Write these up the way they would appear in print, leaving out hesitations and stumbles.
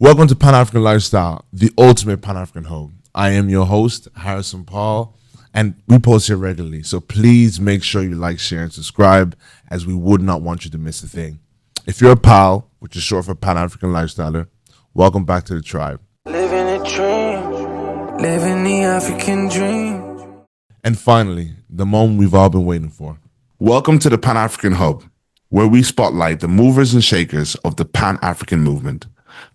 Welcome to Pan-African Lifestyle, the ultimate Pan-African home. I am your host, Harrison Paul, and we post here regularly. So please make sure you like, share, and subscribe, as we would not want you to miss a thing. If you're a PAL, which is short for Pan-African Lifestyler, welcome back to the tribe. Living a dream, living the African dream. And finally, the moment we've all been waiting for. Welcome to the Pan-African Hub, where we spotlight the movers and shakers of the Pan-African movement.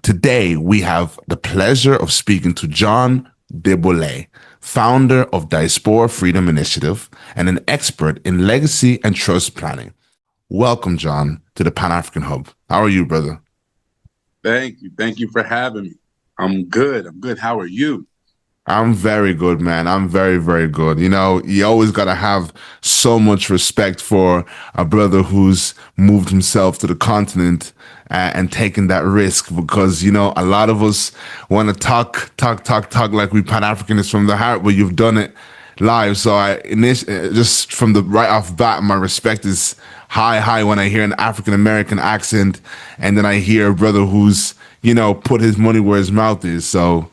Today, we have the pleasure of speaking to John DeBellotte, founder of Diaspora Freedom Initiative and an expert in legacy and trust planning. Welcome, John, to the Pan-African Hub. How are you, brother? Thank you. Thank you for having me. I'm good. How are you? I'm very good, man. I'm very, very good. You know, you always got to have so much respect for a brother who's moved himself to the continent and taken that risk, because, you know, a lot of us want to talk like we Pan-Africanists from the heart, but you've done it live. So just from the right off bat, my respect is high when I hear an African-American accent, and then I hear a brother who's, you know, put his money where his mouth is. So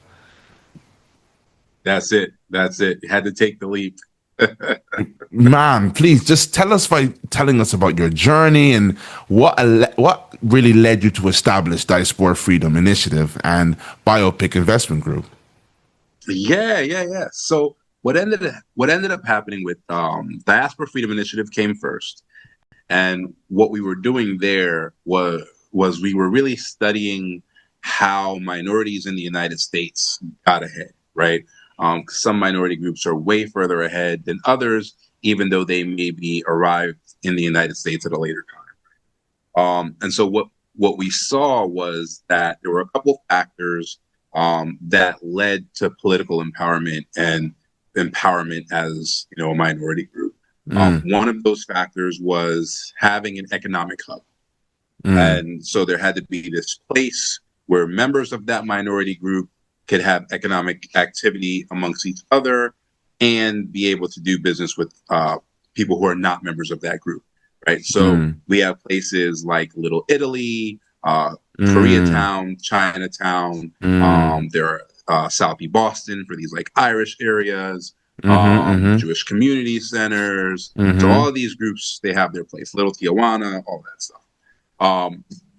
That's it. You had to take the leap. Man, please just tell us by telling us about your journey and what really led you to establish Diaspora Freedom Initiative and Biopic Investment Group. Yeah. So what ended up happening with Diaspora Freedom Initiative came first, and what we were doing there was we were really studying how minorities in the United States got ahead, right? Some minority groups are way further ahead than others, even though they maybe arrived in the United States at a later time. And so what we saw was that there were a couple factors that led to political empowerment and empowerment as, you know, a minority group. One of those factors was having an economic hub. And so there had to be this place where members of that minority group could have economic activity amongst each other and be able to do business with people who are not members of that group, right? So we have places like Little Italy, Koreatown, Chinatown. There are Southie Boston for these like Irish areas, Jewish community centers. So all of these groups, they have their place. Little Tijuana, all that stuff.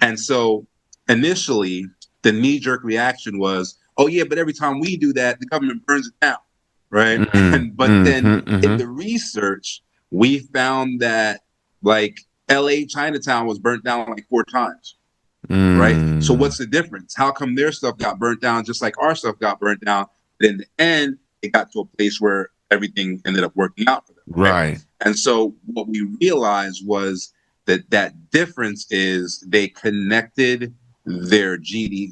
And so initially, the knee-jerk reaction was, oh yeah, but every time we do that, the government burns it down, right? But then in the research, we found that like LA Chinatown was burnt down like 4 times, right? So what's the difference? How come their stuff got burnt down just like our stuff got burnt down? But in the end, it got to a place where everything ended up working out for them, right? And so what we realized was that difference is they connected their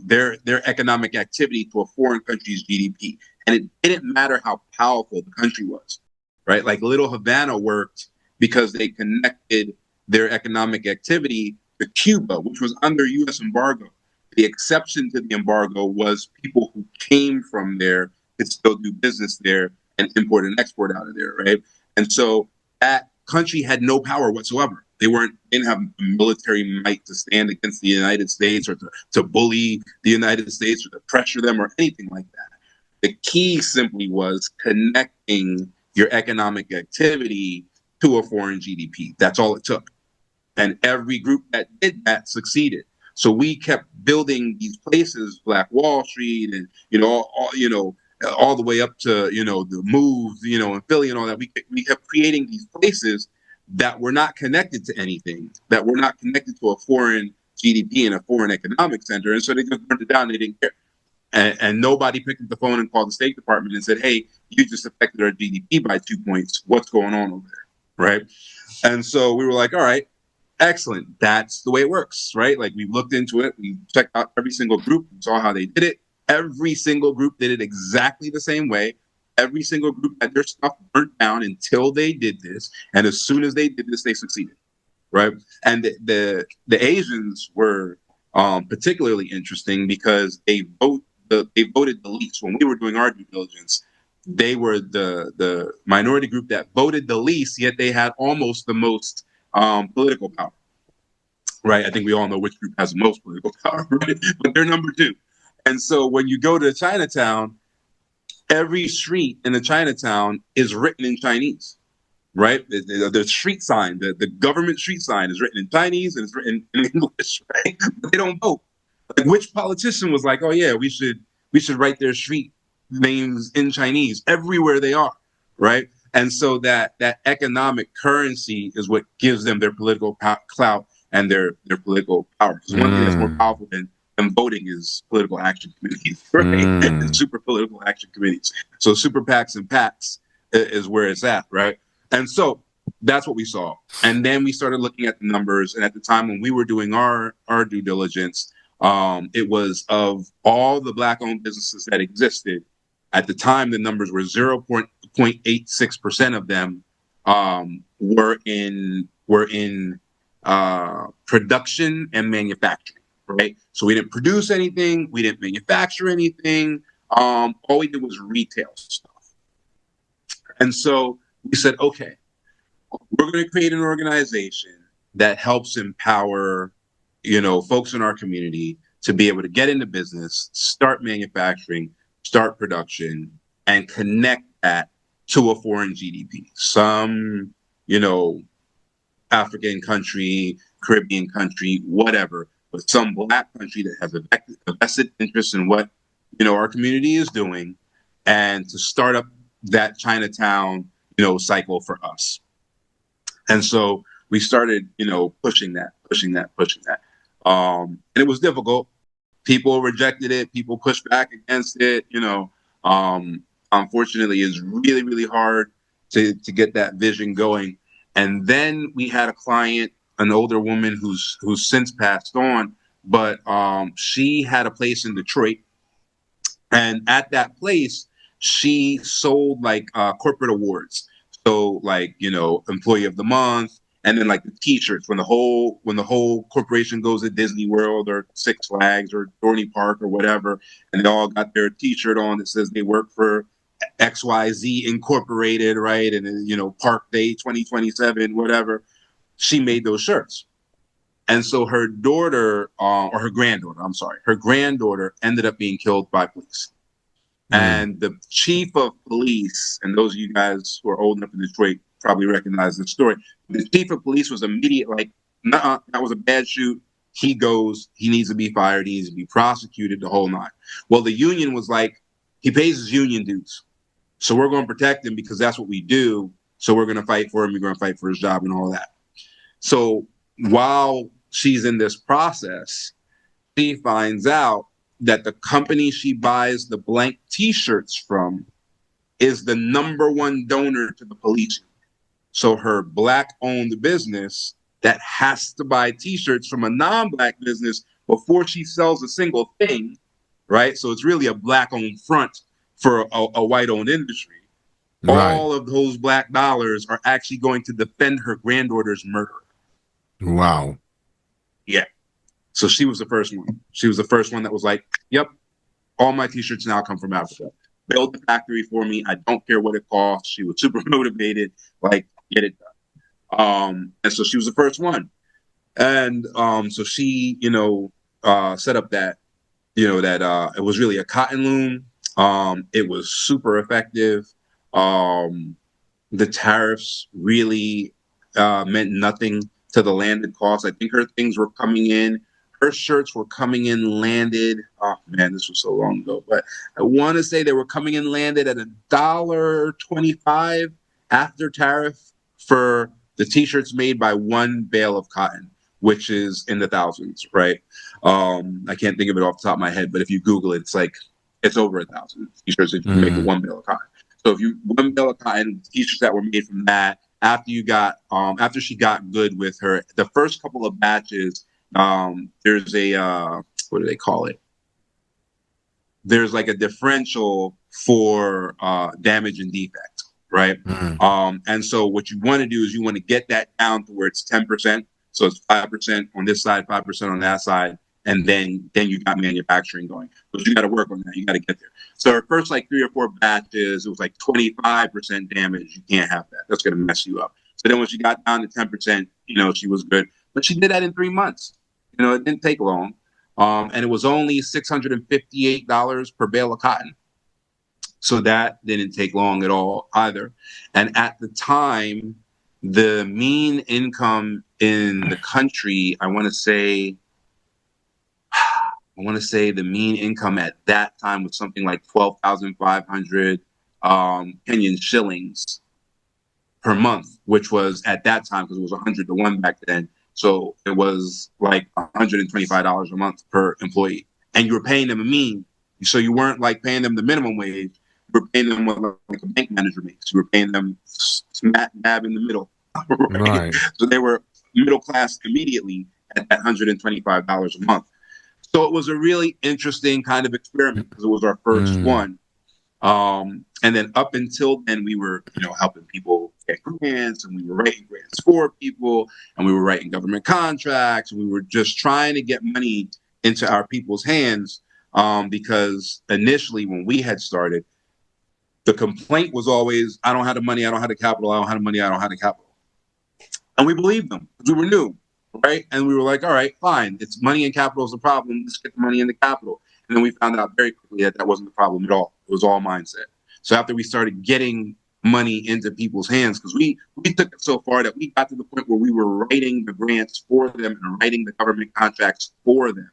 their economic activity to a foreign country's GDP. And it didn't matter how powerful the country was, right? Like Little Havana worked because they connected their economic activity to Cuba, which was under US embargo. The exception to the embargo was people who came from there could still do business there and import and export out of there, right? And so that country had no power whatsoever. They didn't have military might to stand against the United States or to bully the United States or to pressure them or anything like that. The key simply was connecting your economic activity to a foreign GDP. That's all it took. And every group that did that succeeded. So we kept building these places, Black Wall Street, and all the way up to the Move, in Philly and all that. We kept creating these places that were not connected to anything, that were not connected to a foreign GDP and a foreign economic center. And so they just burned it down. They didn't care. And nobody picked up the phone and called the State Department and said, hey, you just affected our GDP by 2 points. What's going on over there? Right. And so we were like, all right, excellent. That's the way it works. Right. Like we looked into it. We checked out every single group. We saw how they did it. Every single group did it exactly the same way. Every single group had their stuff burnt down until they did this. And as soon as they did this, they succeeded. Right. And the Asians were particularly interesting because they voted the least. When we were doing our due diligence, they were the minority group that voted the least, yet they had almost the most political power. Right. I think we all know which group has the most political power, right? But they're number 2. And so when you go to Chinatown, every street in the Chinatown is written in Chinese, right? The street sign, the government street sign is written in Chinese and it's written in English, right? But they don't vote. Like, which politician was like, oh yeah, we should write their street names in Chinese everywhere they are, right? And so that economic currency is what gives them their political clout and their political power. So one thing that's more powerful than voting is political action committees, right? And super political action committees. So super PACs and PACs is where it's at, right? And so that's what we saw. And then we started looking at the numbers. And at the time when we were doing our due diligence, it was of all the Black-owned businesses that existed, at the time, the numbers were 0.86% of them were in production and manufacturing, right? So we didn't produce anything, we didn't manufacture anything. All we did was retail stuff. And so we said, okay, we're going to create an organization that helps empower, folks in our community to be able to get into business, start manufacturing, start production, and connect that to a foreign GDP. Some, African country, Caribbean country, whatever, but some Black country that has a vested interest in what, our community is doing, and to start up that Chinatown, cycle for us. And so we started, pushing that. And it was difficult. People rejected it. People pushed back against it. Unfortunately, it's really, really hard to get that vision going. And then we had a client, an older woman who's since passed on, but she had a place in Detroit. And at that place, she sold like corporate awards. So like, Employee of the Month, and then like the T-shirts when the whole corporation goes to Disney World or Six Flags or Dorney Park or whatever, and they all got their T-shirt on that says they work for XYZ Incorporated, right? And Park Day 2027, whatever. She made those shirts, and so her daughter, or her granddaughter, ended up being killed by police. And the chief of police, and those of you guys who are old enough in Detroit probably recognize this story. The chief of police was immediate, like, nah, that was a bad shoot. He needs to be fired. He needs to be prosecuted, the whole nine. Well, the union was like, he pays his union dues. So we're going to protect him because that's what we do. So we're going to fight for him. We're going to fight for his job and all that. So while she's in this process, she finds out that the company she buys the blank T-shirts from is the #1 donor to the police. So her Black-owned business that has to buy T-shirts from a non-Black business before she sells a single thing, right? So it's really a Black-owned front for a white-owned industry. Right. All of those Black dollars are actually going to defend her granddaughter's murder. Wow. Yeah. So she was the first one. She was the first one that was like, yep, all my T-shirts now come from Africa. Build the factory for me. I don't care what it costs. She was super motivated, like, get it done. And so she was the first one. And so she, set up that, it was really a cotton loom. It was super effective. The tariffs really meant nothing to the landed costs. I think her things were coming in. Her shirts were coming in landed. Oh man, this was so long ago, but I want to say they were coming in landed at $1.25 after tariff for the T-shirts made by one bale of cotton, which is in the thousands, right? I can't think of it off the top of my head, but if you Google it, it's over 1,000 T-shirts that you can make with one bale of cotton. So one bale of cotton T-shirts that were made from that, after she got good with her, the first couple of batches. There's a what do they call it? There's like a differential for damage and defect, right? And so what you want to do is you want to get that down to where it's 10%. So it's 5% on this side, 5% on that side, and then you got manufacturing going. But you got to work on that. You got to get there. So her first like 3 or 4 batches, it was like 25% damage. You can't have that. That's going to mess you up. So then when she got down to 10%, she was good. But she did that in 3 months. It didn't take long. And it was only $658 per bale of cotton. So that didn't take long at all either. And at the time, the mean income in the country, I want to say the mean income at that time was something like 12,500 Kenyan shillings per month, which was at that time, because it was 100 to 1 back then. So it was like $125 a month per employee. And you were paying them a mean. So you weren't like paying them the minimum wage. You were paying them what like a bank manager makes. You were paying them smack dab in the middle. Right? So they were middle class immediately at that $125 a month. So it was a really interesting kind of experiment because it was our first one. And then up until then, we were, helping people get grants, and we were writing grants for people, and we were writing government contracts, and we were just trying to get money into our people's hands. Because initially when we had started, the complaint was always, I don't have the money, I don't have the capital, I don't have the money, I don't have the capital. And we believed them because we were new, right? And we were like, all right, fine. It's money and capital is the problem. Let's get the money in the capital. And then we found out very quickly that that wasn't the problem at all. It was all mindset. So after we started getting money into people's hands, because we took it so far that we got to the point where we were writing the grants for them and writing the government contracts for them.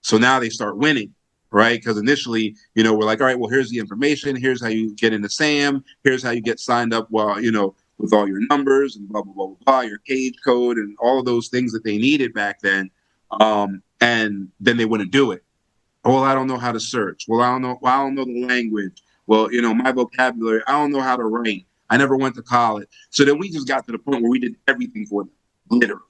So now they start winning, right? Because initially, we're like, all right, well, here's the information. Here's how you get into SAM. Here's how you get signed up while, with all your numbers and blah, blah, blah, blah, blah, your cage code and all of those things that they needed back then. And then they wouldn't do it. Well, I don't know how to search. Well, I don't know the language. Well, my vocabulary, I don't know how to write. I never went to college. So then we just got to the point where we did everything for them, literally.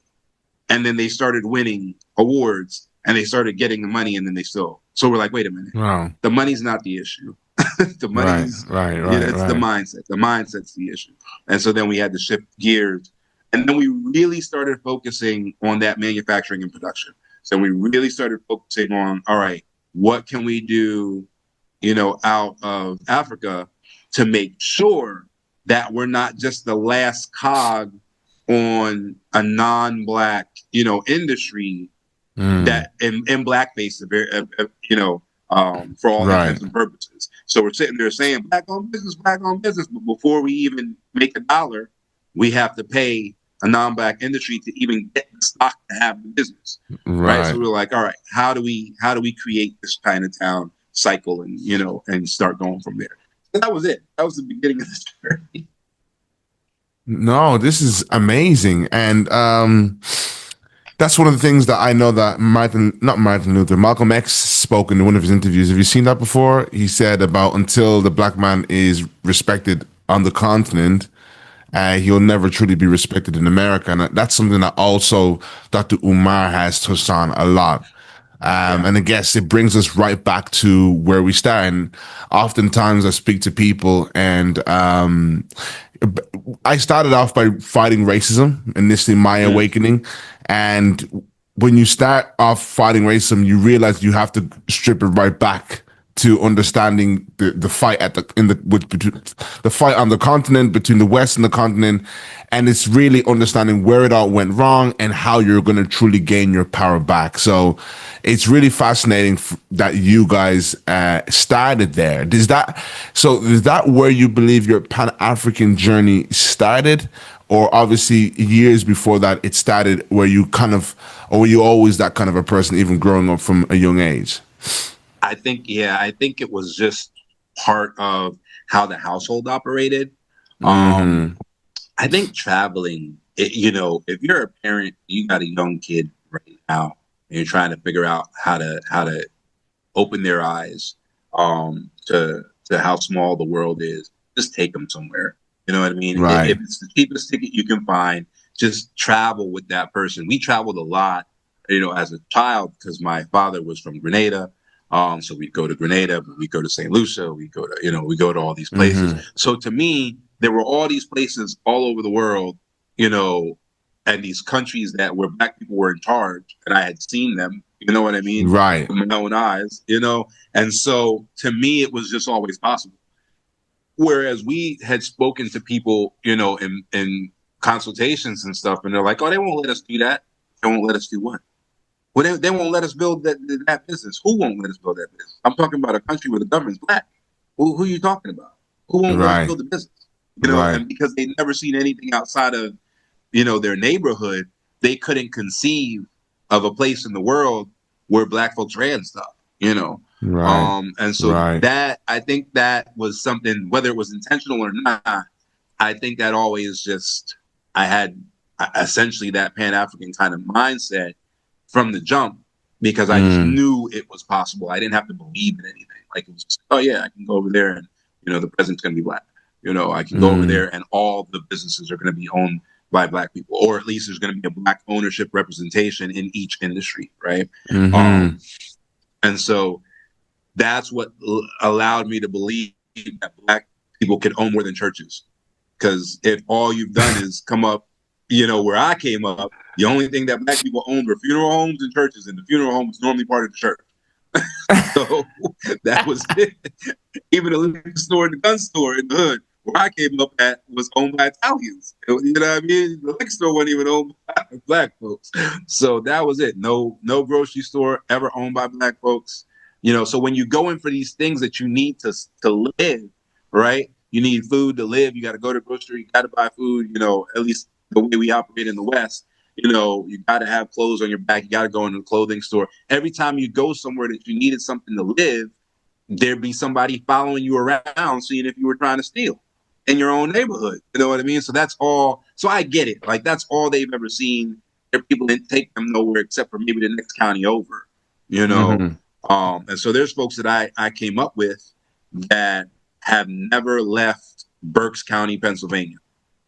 And then they started winning awards and they started getting the money, and then they still. So we're like, wait a minute. Wow. The money's not the issue. The money's right. It's the mindset. The mindset's the issue. And so then we had to shift gears. And then we really started focusing on that manufacturing and production. So we really started focusing on, all right, what can we do, out of Africa to make sure that we're not just the last cog on a non-Black, industry that in blackface, for all intents and purposes. So we're sitting there saying Black-owned business, but before we even make a dollar, we have to pay a non-Black industry to even get the stock to have the business, right? So we're like, all right, how do we create this Chinatown cycle and and start going from there? So that was it. That was the beginning of this journey. No, this is amazing, and that's one of the things that I know that Malcolm X spoke in one of his interviews. Have you seen that before? He said about until the Black man is respected on the continent, he'll never truly be respected in America. And that's something that also Dr. Umar has touched on a lot. And I guess it brings us right back to where we start. And oftentimes I speak to people, and I started off by fighting racism, initially my awakening. And when you start off fighting racism, you realize you have to strip it right back to understanding the fight the fight on the continent, between the West and the continent, and it's really understanding where it all went wrong and how you're going to truly gain your power back. So it's really fascinating that you guys started there. Is that where you believe your Pan-African journey started? Or obviously years before that it started, where you or were you always that kind of a person, even growing up from a young age? I think it was just part of how the household operated. I think traveling, if you're a parent, you got a young kid right now, and you're trying to figure out how to open their eyes to how small the world is, just take them somewhere. You know what I mean? Right. If it's the cheapest ticket you can find, just travel with that person. We traveled a lot, as a child, because my father was from Grenada. So we'd go to Grenada, we'd go to St. Lucia, we go to all these places. So to me, there were all these places all over the world, and these countries where Black people were in charge, and I had seen them, you know what I mean? Right. With my own eyes, and so to me, it was just always possible. Whereas we had spoken to people, in consultations and stuff, and they're like, oh, they won't let us do that. They won't let us do what? Well, they won't let us build that business. Who won't let us build that business? I'm talking about a country where the government's black. Who are you talking about? Who won't let us Right. build the business? Right. And because they've never seen anything outside of, their neighborhood, they couldn't conceive of a place in the world where black folks ran stuff, Right. And so Right. that, I think that was something, whether it was intentional or not, I think that always just, I had essentially that Pan-African kind of mindset from the jump, because I just knew it was possible. I didn't have to believe in anything. Like, it was just, oh yeah, I can go over there and, the president's going to be black. I can go over there and all the businesses are going to be owned by black people, or at least there's going to be a black ownership representation in each industry, right? And so that's what allowed me to believe that black people could own more than churches. Because if all you've done is come up, where I came up, the only thing that black people owned were funeral homes and churches, and the funeral home was normally part of the church. So that was it. Even the liquor store and the gun store in the hood where I came up at was owned by Italians. You know what I mean? The liquor store wasn't even owned by black folks. So that was it. No grocery store ever owned by black folks. So when you go in for these things that you need to live, right? You need food to live. You got to go to the grocery. You got to buy food. At least the way we operate in the West. You got to have clothes on your back. You got to go into the clothing store. Every time you go somewhere that you needed something to live, there'd be somebody following you around, seeing if you were trying to steal in your own neighborhood. You know what I mean? So that's all. So I get it. Like, that's all they've ever seen. Their people didn't take them nowhere except for maybe the next county over. And so there's folks that I came up with that have never left Berks County, Pennsylvania.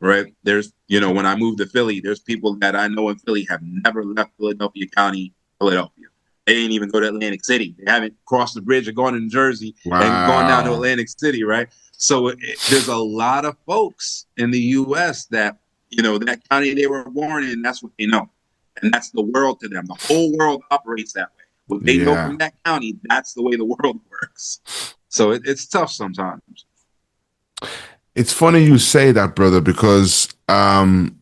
Right. There's, when I moved to Philly, there's people that I know in Philly have never left Philadelphia County, Philadelphia. They didn't even go to Atlantic City. They haven't crossed the bridge or gone to New Jersey and gone down to Atlantic City. Right. So there's a lot of folks in the U.S. that, that county they were born in, that's what they know. And that's the world to them. The whole world operates that way. What they know from that county, that's the way the world works. So it's tough sometimes. It's funny you say that, brother, because one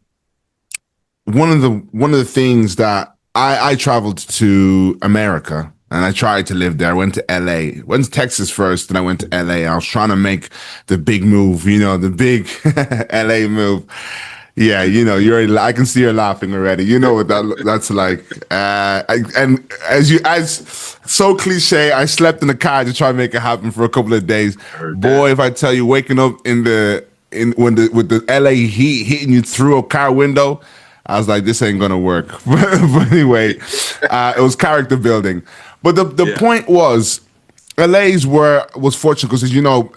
of the things that I traveled to America and I tried to live there. I went to LA, went to Texas first, then I went to LA. I was trying to make the big move, the big LA move. Yeah, I can see you're laughing already. You know what that's like. And as so cliche, I slept in the car to try to make it happen for a couple of days. Boy, if I tell you, waking up with the LA heat hitting you through a car window, I was like, this ain't gonna work. But anyway, it was character building. But the point was, LA's was fortunate because,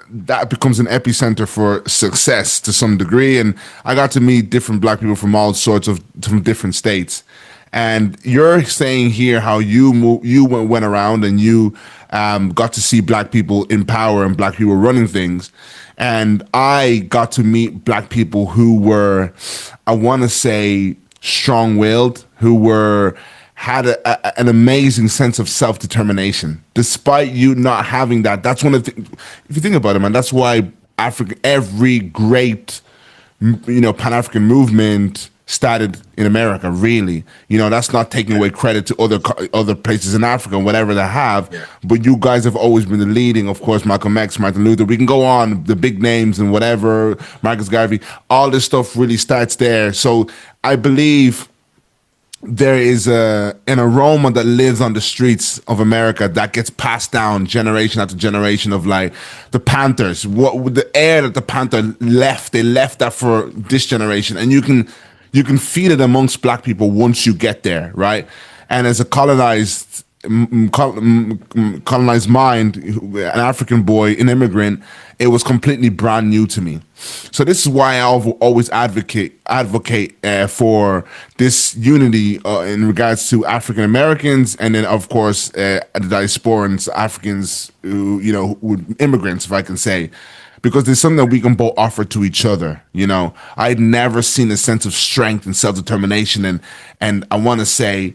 that becomes an epicenter for success to some degree. And I got to meet different black people from all sorts from different states. And you're saying here how you went around and you got to see black people in power and black people running things. And I got to meet black people who were, I want to say, strong-willed, who had an amazing sense of self-determination. Despite you not having that, that's one of the things, if you think about it, man, that's why every great, Pan-African movement started in America, really. That's not taking away credit to other places in Africa, whatever they have. Yeah. But you guys have always been the leading, of course, Malcolm X, Martin Luther. We can go on, the big names and whatever, Marcus Garvey. All this stuff really starts there. So I believe there is an aroma that lives on the streets of America that gets passed down generation after generation of, like, the Panthers. What the air that the Panther left, they left that for this generation, and you can feel it amongst black people once you get there, right? And as a colonized mind, an African boy, an immigrant, it was completely brand new to me. So this is why I always advocate for this unity in regards to African Americans, and then of course the diasporans, Africans who immigrants, if I can say, because there's something that we can both offer to each other. I'd never seen a sense of strength and self-determination and I want to say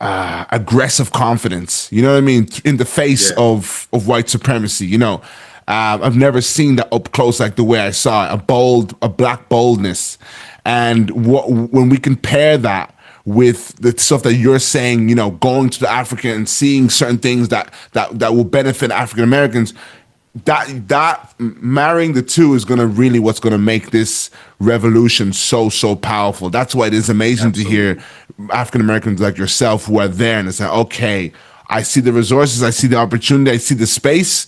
aggressive confidence. You know what I mean? In the face of white supremacy. I've never seen that up close like the way I saw it, a black boldness. And when we compare that with the stuff that you're saying, you know, going to the Africa and seeing certain things that will benefit African Americans, that marrying the two is going to really what's going to make this revolution so powerful. That's why it is amazing to hear Absolutely. African Americans like yourself who are there and say, okay, I see the resources, I see the opportunity, I see the space.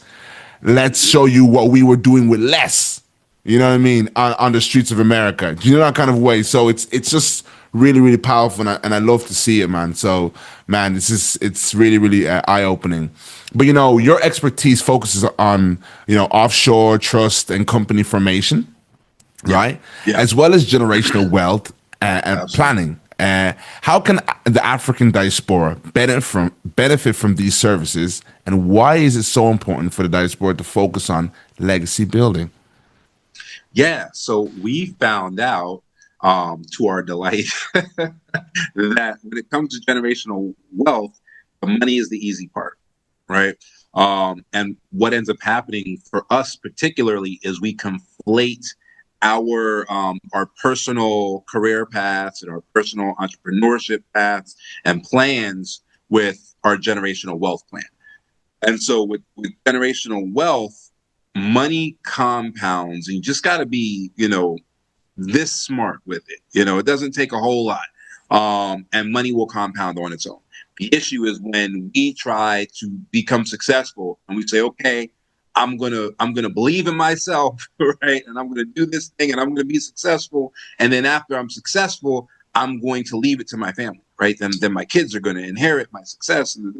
Let's show you what we were doing with less. You know what I mean? On the streets of America. Do you know that kind of way? So it's just really powerful, and I love to see it, man. So, man, it's really eye opening. But you know, your expertise focuses on, you know, offshore trust and company formation, Yeah. right? Yeah. As well as generational wealth and Absolutely. planning. How can the African diaspora benefit from these services, and why is it so important for the diaspora to focus on legacy building? Yeah. So we found out, to our delight, that when it comes to generational wealth, the money is the easy part, right? And what ends up happening for us particularly is we conflate our personal career paths and our personal entrepreneurship paths and plans with our generational wealth plan. And so with generational wealth, money compounds, and you just got to be, you know, this smart with it. You know, it doesn't take a whole lot, and money will compound on its own. The issue is when we try to become successful and we say, okay, I'm gonna believe in myself, right? And I'm gonna do this thing and I'm gonna be successful. And then after I'm successful, I'm going to leave it to my family, right? Then my kids are going to inherit my success, and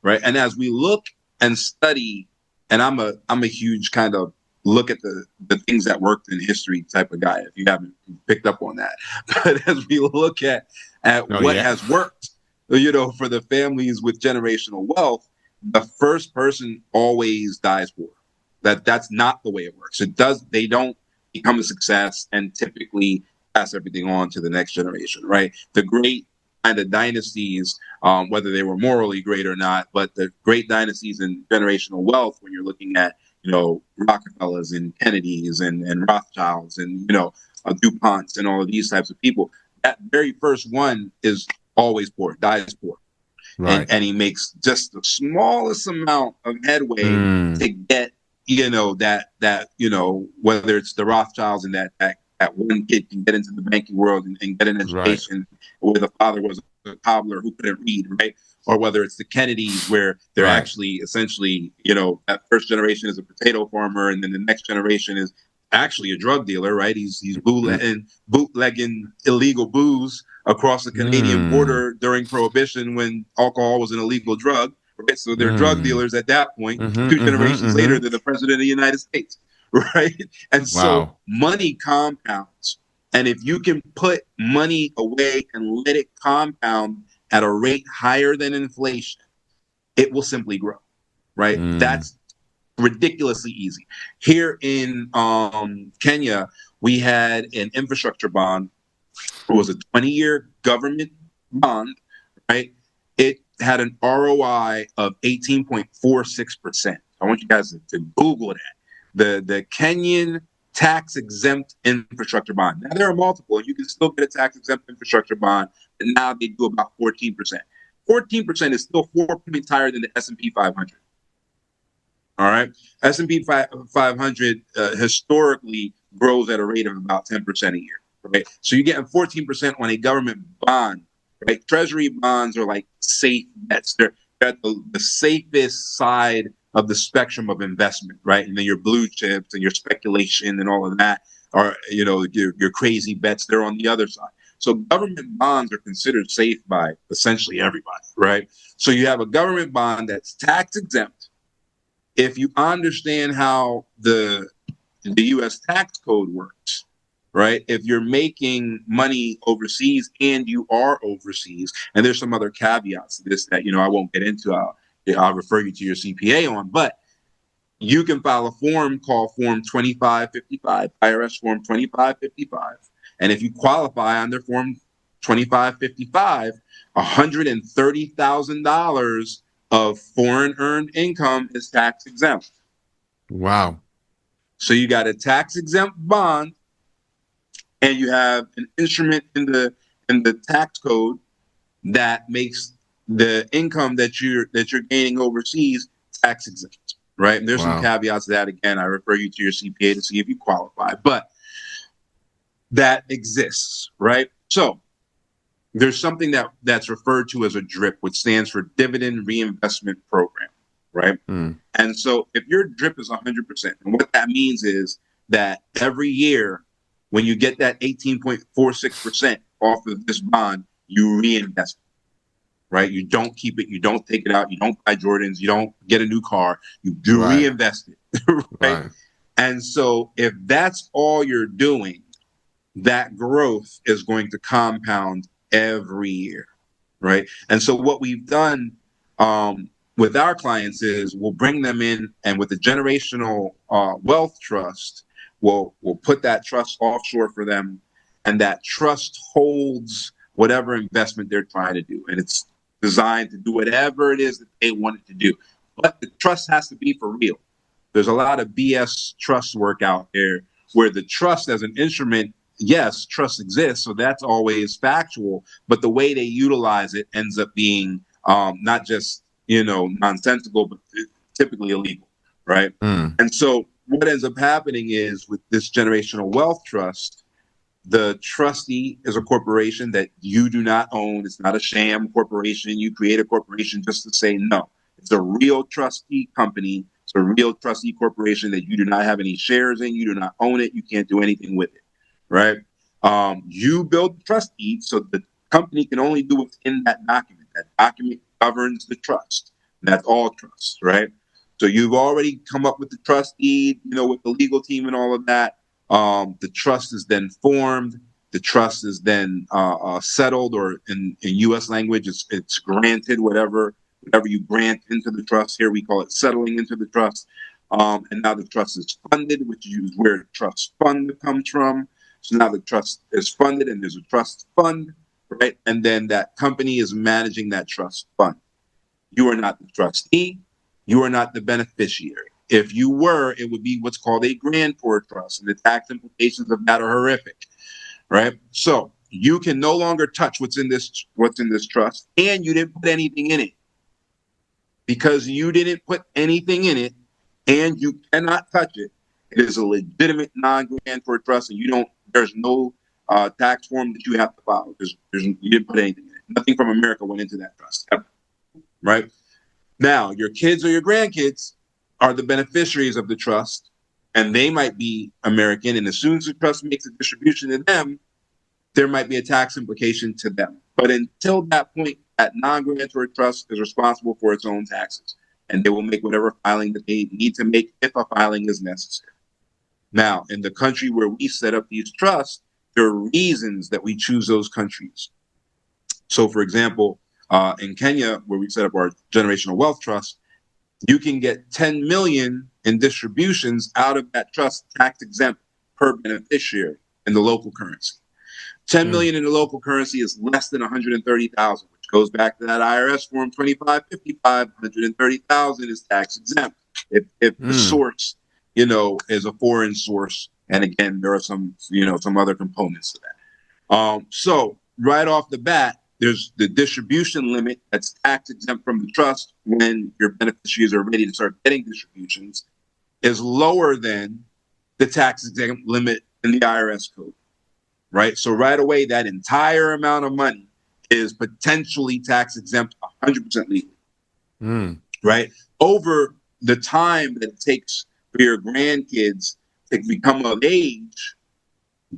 right? And as we look and study, and I'm a huge kind of look at the things that worked in history type of guy, if you haven't picked up on that. But as we look at Oh what yeah, has worked, you know, for the families with generational wealth, the first person always dies poor. That's not the way it works. They don't become a success and typically pass everything on to the next generation, right? The great kind of dynasties, whether they were morally great or not, but the great dynasties in generational wealth, when you're looking at, you know, Rockefellers and Kennedys and Rothschilds and, you know, DuPonts and all of these types of people, that very first one is always poor, dies poor. right. And he makes just the smallest amount of headway Mm, to get, you know, that you know, whether it's the Rothschilds and that one kid can get into the banking world and get an right, education, where the father was a cobbler who couldn't read, right? Or whether it's the Kennedys, where they're right. actually essentially, you know, that first generation is a potato farmer, and then the next generation is actually a drug dealer, right? He's Mm, bootlegging illegal booze across the Canadian mm, border during Prohibition when alcohol was an illegal drug. Right? So they're drug mm. dealers at that point. Mm-hmm, Two mm-hmm, generations later, mm-hmm. they're the president of the United States, right? And so Wow. money compounds. And if you can put money away and let it compound at a rate higher than inflation, it will simply grow, right? Mm, That's ridiculously easy. Here in Kenya, we had an infrastructure bond. It was a 20-year government bond, right? It had an ROI of 18.46%. I want you guys to Google that. The Kenyan tax exempt infrastructure bond. Now there are multiple, and you can still get a tax exempt infrastructure bond, and now they do about 14%. 14% is still 4 points higher than the S&P 500. All right, S&P 500 historically grows at a rate of about 10% a year. Right, so you're getting 14% on a government bond. Right, Treasury bonds are like safe bets. They're at the safest side of the spectrum of investment. Right, and then your blue chips and your speculation and all of that are, you know, your crazy bets. They're on the other side. So government bonds are considered safe by essentially everybody. Right, so you have a government bond that's tax exempt. If you understand how the U.S. tax code works, right? If you're making money overseas and you are overseas, and there's some other caveats to this that, you know, I won't get into. I'll refer you to your CPA on, but you can file a form called Form 2555, IRS Form 2555, and if you qualify under Form 2555, $130,000 of foreign earned income is tax exempt. wow. So you got a tax exempt bond, and you have an instrument in in the tax code that makes the income that you're gaining overseas tax exempt, right? And there's some Wow. caveats to that. Again, I refer you to your CPA to see if you qualify, but that exists, right? So there's something that's referred to as a DRIP, which stands for Dividend Reinvestment Program, right? And so if your DRIP is 100%, and what that means is that every year when you get that 18.46% off of this bond, you reinvest it, right? You don't keep it, you don't take it out, you don't buy Jordans, you don't get a new car, you do Right. reinvest it, right? And so if that's all you're doing, that growth is going to compound every year, right? And so what we've done with our clients is we'll bring them in, and with the generational wealth trust, we'll put that trust offshore for them, and that trust holds whatever investment they're trying to do, and it's designed to do whatever it is that they want it to do. But the trust has to be for real. There's a lot of BS trust work out there where the trust as an instrument, yes, trust exists, so that's always factual, but the way they utilize it ends up being not just, nonsensical, but typically illegal, right? And so what ends up happening is with this generational wealth trust, the trustee is a corporation that you do not own. It's not a sham corporation. You create a corporation just to say no. It's a real trustee company. It's a real trustee corporation that you do not have any shares in. You do not own it. You can't do anything with it, right? You build the trust deed, so the company can only do what's in that document. That document governs the trust. That's all trust, right? So you've already come up with the trust deed, with the legal team and all of that. The trust is then formed. The trust is then settled, or in U.S. language, it's granted. Whatever you grant into the trust, here we call it settling into the trust. And now the trust is funded, which is where the trust fund comes from. So now the trust is funded, and there's a trust fund, right? And then that company is managing that trust fund. You are not the trustee. You are not the beneficiary. If you were, it would be what's called a grantor trust, and the tax implications of that are horrific, right? So you can no longer touch what's in this trust, and you didn't put anything in it. Because you didn't put anything in it, and you cannot touch it, it is a legitimate non-grantor trust, and there's no tax form that you have to file. You didn't put anything in it. Nothing from America went into that trust, ever, right? Now, your kids or your grandkids are the beneficiaries of the trust, and they might be American, and as soon as the trust makes a distribution to them, there might be a tax implication to them. But until that point, that non-grantor trust is responsible for its own taxes, and they will make whatever filing that they need to make if a filing is necessary. Now, in the country where we set up these trusts, there are reasons that we choose those countries. So, for example, in Kenya, where we set up our generational wealth trust, you can get 10 million in distributions out of that trust tax exempt per beneficiary in the local currency. 10 million in the local currency is less than 130,000, which goes back to that IRS form 2555. 130,000 is tax exempt if the source, is a foreign source. And again, there are some other components to that. So right off the bat, there's the distribution limit that's tax exempt from the trust when your beneficiaries are ready to start getting distributions is lower than the tax exempt limit in the IRS code, right? So right away, that entire amount of money is potentially tax exempt 100% legally, right? Over the time that it takes for your grandkids to become of age,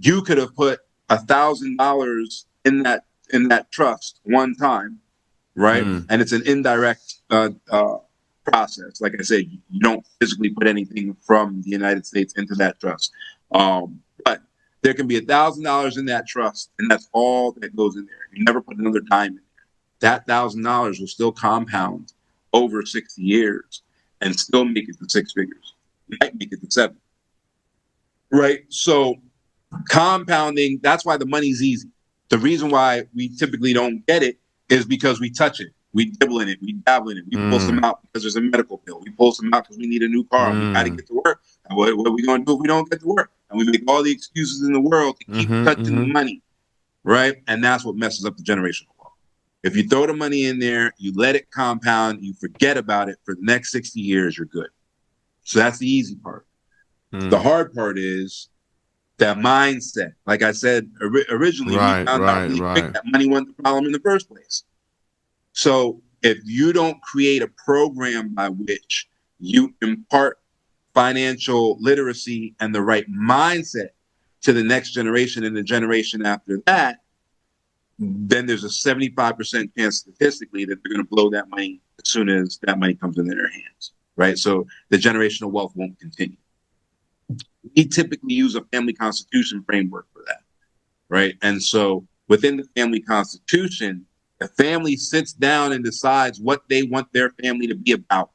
you could have put $1,000 in that trust one time, right? And it's an indirect process. Like I said, you don't physically put anything from the United States into that trust. But there can be $1,000 in that trust, and that's all that goes in there. You never put another dime in there. That $1,000 will still compound over 60 years and still make it to six figures. You might make it to seven, right? So compounding, that's why the money's easy. The reason why we typically don't get it is because we touch it. We dibble in it. We dabble in it. We pull some out because there's a medical bill. We pull some out because we need a new car. We got to get to work. And what are we going to do if we don't get to work? And we make all the excuses in the world to keep touching the money. right? And that's what messes up the generational wealth. If you throw the money in there, you let it compound, you forget about it for the next 60 years, you're good. So that's the easy part. The hard part is that mindset. Like I said originally, we found out really quick that money wasn't the problem in the first place. So if you don't create a program by which you impart financial literacy and the right mindset to the next generation and the generation after that, then there's a 75% chance statistically that they're going to blow that money as soon as that money comes into their hands, right? So the generational wealth won't continue. We typically use a family constitution framework for that, right? And so within the family constitution, the family sits down and decides what they want their family to be about.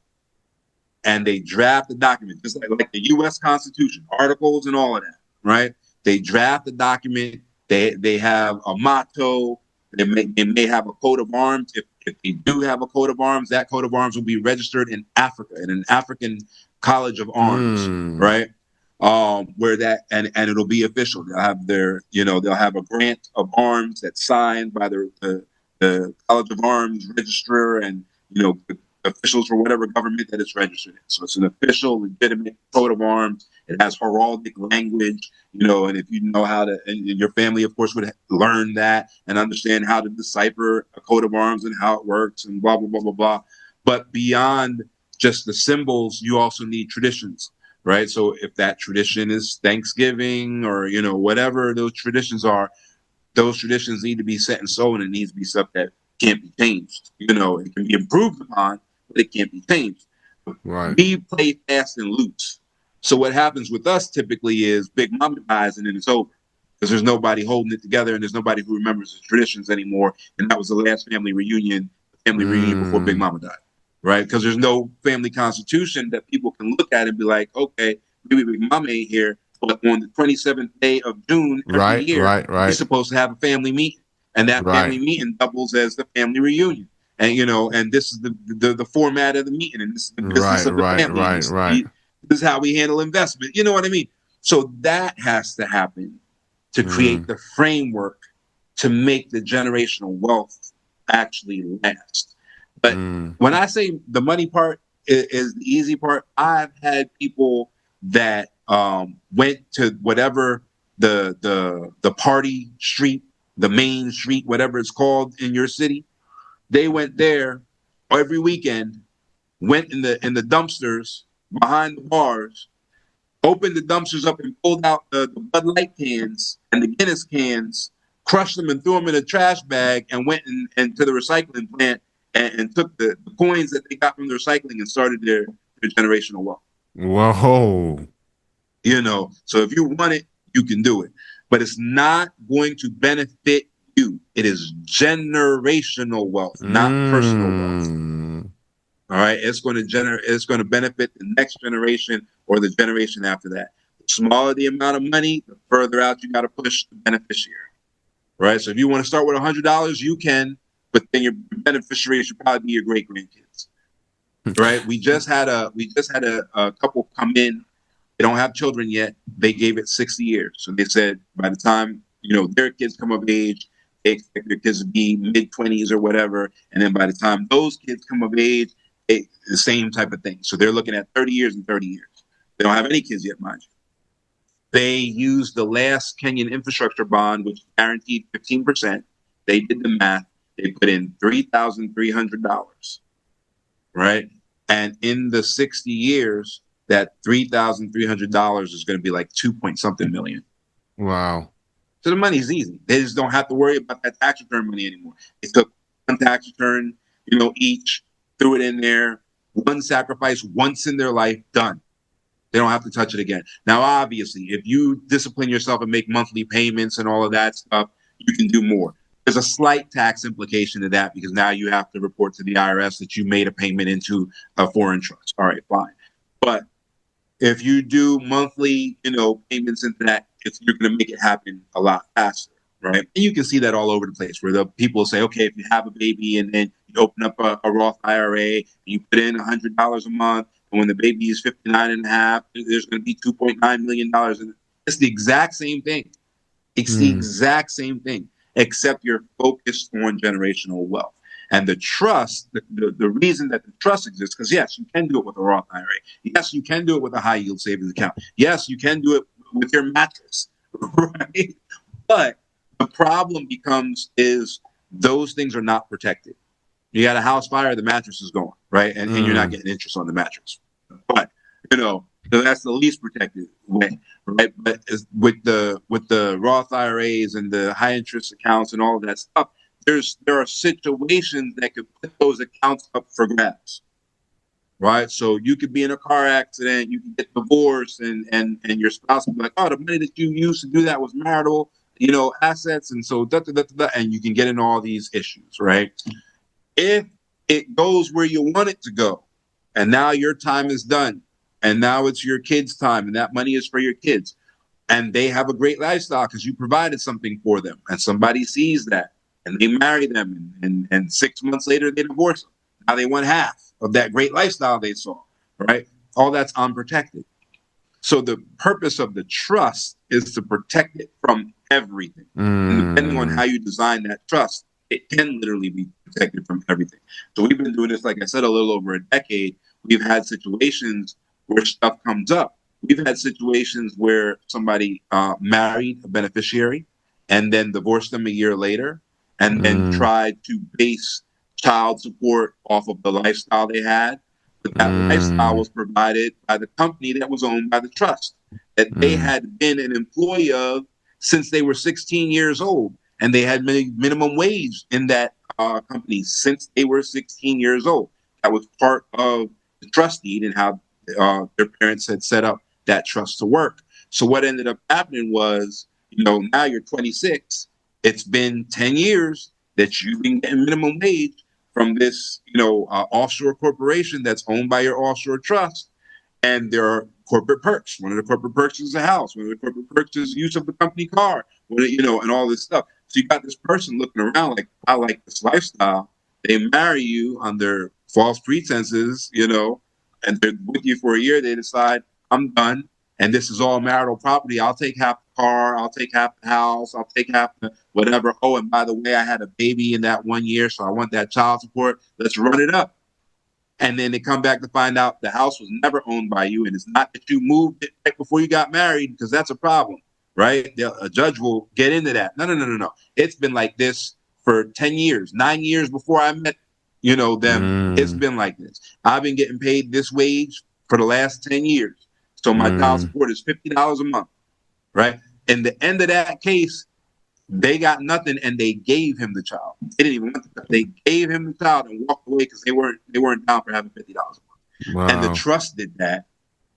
And they draft the document, just like the U.S. Constitution, articles and all of that, right? They draft the document. They have a motto. They may have a coat of arms. If they do have a coat of arms, that coat of arms will be registered in Africa, in an African college of arms, right? Where that and it'll be official. They'll have they'll have a grant of arms that's signed by the College of Arms registrar and the officials for whatever government that it's registered in. So it's an official, legitimate coat of arms. It has heraldic language, and if you know how to, and your family, of course, would learn that and understand how to decipher a coat of arms and how it works and blah, blah, blah, blah, blah. But beyond just the symbols, you also need traditions, right? So if that tradition is Thanksgiving or, whatever those traditions are, those traditions need to be set in stone, and it needs to be stuff that can't be changed. It can be improved upon, but it can't be changed. Right. We play fast and loose. So what happens with us typically is Big Mama dies and then it's over because there's nobody holding it together and there's nobody who remembers the traditions anymore. And that was the last family reunion before Big Mama died, right? Because there's no family constitution that people can look at and be like, okay, maybe Big Mama ain't here, but on the 27th day of June every year, we're supposed to have a family meeting. And that family meeting doubles as the family reunion. And and this is the format of the meeting, and this is the business of the family. This is how we handle investment. You know what I mean? So that has to happen to create the framework to make the generational wealth actually last. But when I say the money part is the easy part, I've had people that went to whatever the party street, the main street, whatever it's called in your city. They went there every weekend, went in the dumpsters behind the bars, opened the dumpsters up and pulled out the Bud Light cans and the Guinness cans, crushed them and threw them in a trash bag, and went and to the recycling plant and took the coins that they got from the recycling and started their generational wealth. Whoa. So if you want it, you can do it. But it's not going to benefit you. It is generational wealth, not personal wealth. All right. It's going to benefit the next generation or the generation after that. The smaller the amount of money, the further out you got to push the beneficiary. Right. So if you want to start with $100, you can, but then your beneficiary should probably be your great grandkids. Right. We just had a couple come in. They don't have children yet. They gave it 60 years. So they said by the time their kids come of age, they expect their kids to be mid-20s or whatever. And then by the time those kids come of age, the same type of thing. So they're looking at 30 years and 30 years. They don't have any kids yet, mind you. They used the last Kenyan infrastructure bond, which guaranteed 15%. They did the math. They put in $3,300, right? And in the 60 years, that $3,300 is going to be like 2-point-something million. Wow. So the money's easy. They just don't have to worry about that tax return money anymore. They took one tax return, each, threw it in there, one sacrifice once in their life, done. They don't have to touch it again. Now, obviously, if you discipline yourself and make monthly payments and all of that stuff, you can do more. There's a slight tax implication to that because now you have to report to the IRS that you made a payment into a foreign trust. All right, fine. But if you do monthly, payments into that, you're going to make it happen a lot faster, right? And you can see that all over the place where the people say, okay, if you have a baby and then you open up a Roth IRA and you put in $100 a month, and when the baby is 59 and a half, there's going to be $2.9 million. And it's the exact same thing. It's the exact same thing. except you're focused on generational wealth. And the trust, the reason that the trust exists, because yes, you can do it with a Roth IRA. Yes, you can do it with a high yield savings account. Yes, you can do it with your mattress, right? But the problem becomes is those things are not protected. You got a house fire, the mattress is gone, right? And you're not getting interest on the mattress. But so that's the least protected way, right? But with the Roth IRAs and the high interest accounts and all of that stuff, there are situations that could put those accounts up for grabs, right? So you could be in a car accident, you can get divorced, and your spouse will be like, oh, the money that you used to do that was marital, assets, and so and you can get in all these issues, right? If it goes where you want it to go, and now your time is done, and now it's your kids' time, and that money is for your kids, and they have a great lifestyle because you provided something for them, and somebody sees that, and they marry them, and 6 months later they divorce them. Now they want half of that great lifestyle they saw, right? All that's unprotected. So the purpose of the trust is to protect it from everything. And depending on how you design that trust, it can literally be protected from everything. So we've been doing this, like I said, a little over a decade. We've had situations where stuff comes up. We've had situations where somebody married a beneficiary and then divorced them a year later and then tried to base child support off of the lifestyle they had. But that lifestyle was provided by the company that was owned by the trust that they had been an employee of since they were 16 years old. And they had minimum wage in that company since they were 16 years old. That was part of the trust deed and how their parents had set up that trust to work. So what ended up happening was, now you're 26. It's been 10 years that you've been getting minimum wage from this, offshore corporation that's owned by your offshore trust. And there are corporate perks. One of the corporate perks is a house. One of the corporate perks is use of the company car, and all this stuff. So you got this person looking around like, I like this lifestyle. They marry you under false pretenses, and they're with you for a year. They decide, I'm done. And this is all marital property. I'll take half the car. I'll take half the house. I'll take half the whatever. Oh, and by the way, I had a baby in that 1 year, so I want that child support. Let's run it up. And then they come back to find out the house was never owned by you. And it's not that you moved it right before you got married, because that's a problem, right? A judge will get into that. No. It's been like this for 10 years, 9 years before I met, them. It's been like this. I've been getting paid this wage for the last 10 years. So my child support is $50 a month, right? And the end of that case, they got nothing, and they gave him the child. They didn't even want it. They gave him the child and walked away because they weren't down for having $50 a month. Wow. And the trust did that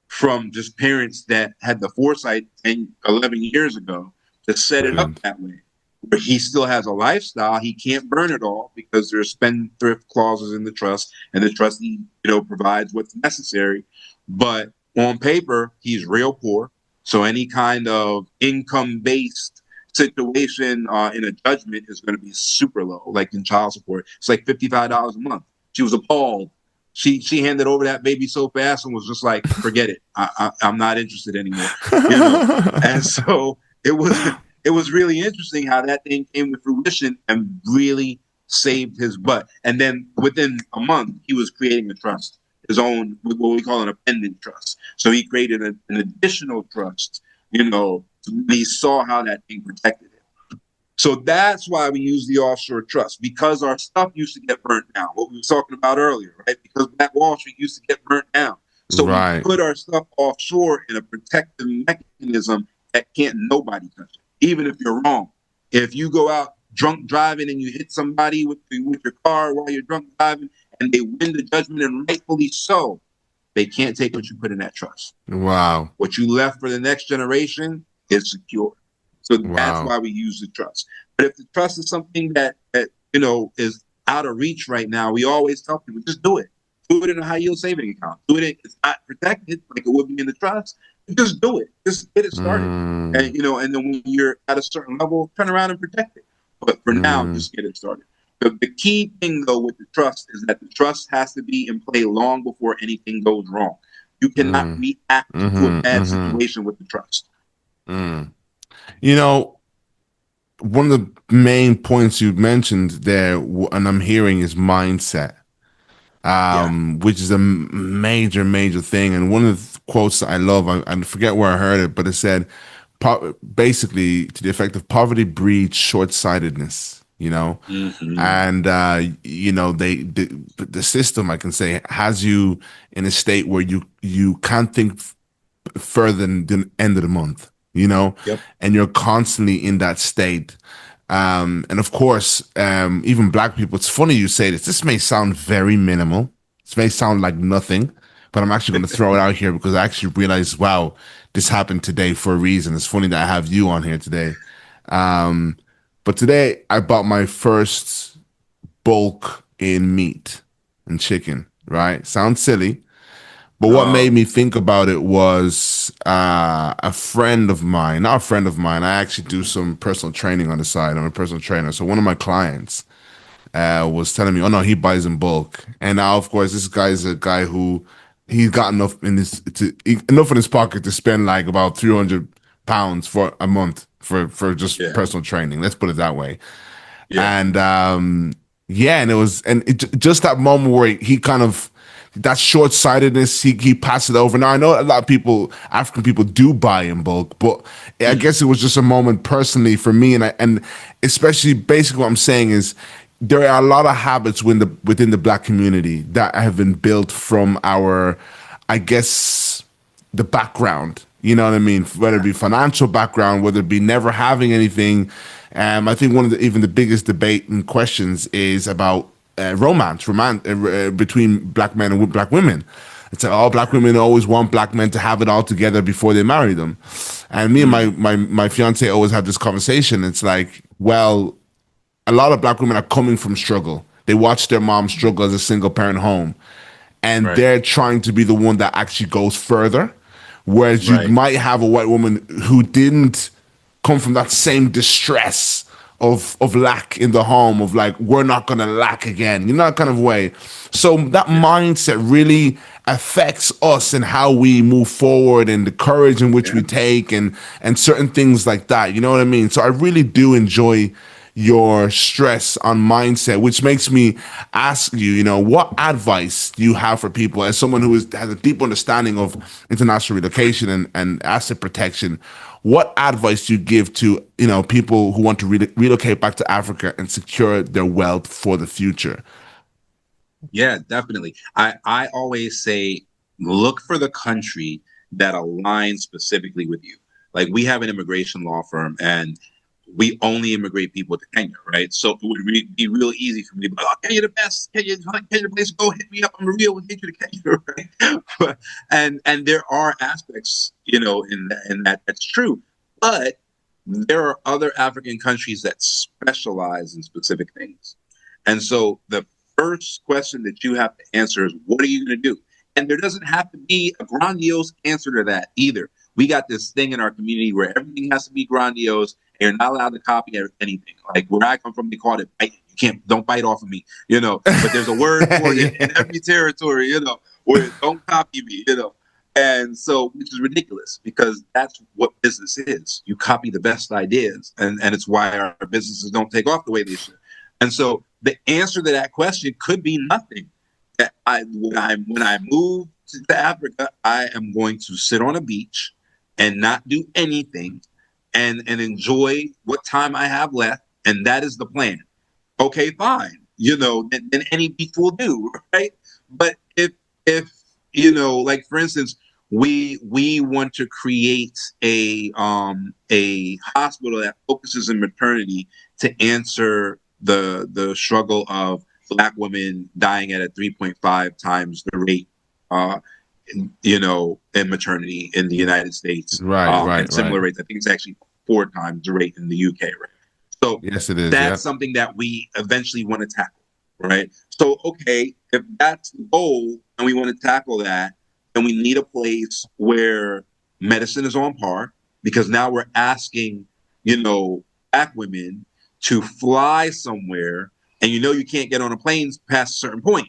from just parents that had the foresight 10, 11 years ago to set it up that way. But he still has a lifestyle. He can't burn it all because there's spendthrift clauses in the trust, and the trustee, provides what's necessary. But on paper, he's real poor. So any kind of income-based situation in a judgment is going to be super low, like in child support. It's like $55 a month. She was appalled. She handed over that baby so fast and was just like, forget it. I'm not interested anymore. And so it was really interesting how that thing came to fruition and really saved his butt. And then within a month, he was creating a trust, his own, what we call an appendant trust. So he created an additional trust, he saw how that thing protected it. So that's why we use the offshore trust, because our stuff used to get burnt down. What we were talking about earlier, right? Because Black Wall Street used to get burnt down. So we put our stuff offshore in a protective mechanism that can't nobody touch it, even if you're wrong. If you go out drunk driving and you hit somebody with your car while you're drunk driving and they win the judgment, and rightfully so, they can't take what you put in that trust. Wow. What you left for the next generation is secure. So that's why we use the trust. But if the trust is something that is out of reach right now, we always tell people, just do it. Do it in a high yield saving account. Do it. It's not protected like it would be in the trust. Just do it. Just get it started. And and then when you're at a certain level, turn around and protect it. But for now, just get it started. The key thing though with the trust is that the trust has to be in play long before anything goes wrong. You cannot react to a bad situation with the trust. one of the main points you mentioned there, and I'm hearing, is mindset, Yeah. which is a major, major thing. And one of the quotes that I love, I forget where I heard it, but it said, basically to the effect of poverty breeds short-sightedness, you know? Hmm. And, you know, the system, I can say, has you in a state where you can't think further than the end of the month, you know, Yep. and you're constantly in that state. And of course, even black people, it's funny you say this. This may sound very minimal. This may sound like nothing, but I'm actually going to throw it out here because I actually realized, wow, this happened today for a reason. It's funny that I have you on here today. But today I bought my first bulk in meat and chicken, right? Sounds silly, but what made me think about it was a friend of mine, not a friend of mine. I actually do some personal training on the side. I'm a personal trainer. So one of my clients was telling me, oh no, he buys in bulk. And now, of course, this guy is a guy who he's got enough in enough in his pocket to spend like about £300 for a month for just Yeah. personal training. Let's put it that way. Yeah. And yeah, and just that moment where he kind of that short-sightedness, he passed it over. Now I know a lot of people, African people, do buy in bulk, but I Mhm. guess it was just a moment personally for me, and especially basically what I'm saying is there are a lot of habits within the black community that have been built from our, I guess, the background. You know what I mean? Whether it be financial background, whether it be never having anything. I think one of even the biggest debate and questions is about romance between black men and black women. It's like all black women always want black men to have it all together before they marry them. And me and Mhm. my fiance always have this conversation. It's like, well, a lot of black women are coming from struggle. They watch their mom struggle as a single parent home, and Right. they're trying to be the one that actually goes further. Whereas you Right. might have a white woman who didn't come from that same distress of lack in the home, of like, we're not gonna lack again, you know, that kind of way. So that Yeah. mindset really affects us and how we move forward and the courage in which Yeah. we take and certain things like that. You know what I mean? So I really do enjoy your stress on mindset, which makes me ask you, you know, what advice do you have for people as someone who has a deep understanding of international relocation and asset protection? What advice do you give to, you know, people who want to relocate back to Africa and secure their wealth for the future? Yeah, definitely. I always say look for the country that aligns specifically with you. Like we have an immigration law firm and we only immigrate people to Kenya, right? So it would be real easy for me to be like, oh, Kenya the best, Kenya the place, go hit me up. I'm real, we'll get you to Kenya, right? And there are aspects, you know, in that that's true. But there are other African countries that specialize in specific things. And so the first question that you have to answer is, what are you going to do? And there doesn't have to be a grandiose answer to that either. We got this thing in our community where everything has to be grandiose and you're not allowed to copy anything. Like where I come from, they call it bite. You can't, don't bite off of me, you know, but there's a word for it in Yeah. every territory, you know, where don't copy me, you know. And so, which is ridiculous because that's what business is. You copy the best ideas, and it's why our businesses don't take off the way they should. And so, the answer to that question could be nothing. That when I move to Africa, I am going to sit on a beach and not do anything, and enjoy what time I have left, and that is the plan. Okay, fine. You know, then any beach will do, right? But if you know, like for instance, we want to create a hospital that focuses in maternity to answer the struggle of black women dying at a 3.5 times the rate you know, in maternity in the United States, Right, right, and right. similar rates. I think it's actually 4 times the rate in the UK, right? So Yes, it is. Yeah. that's something that we eventually want to tackle, right? So, okay, if that's the goal and we want to tackle that, then we need a place where medicine is on par because now we're asking, you know, black women to fly somewhere and you know you can't get on a plane past a certain point.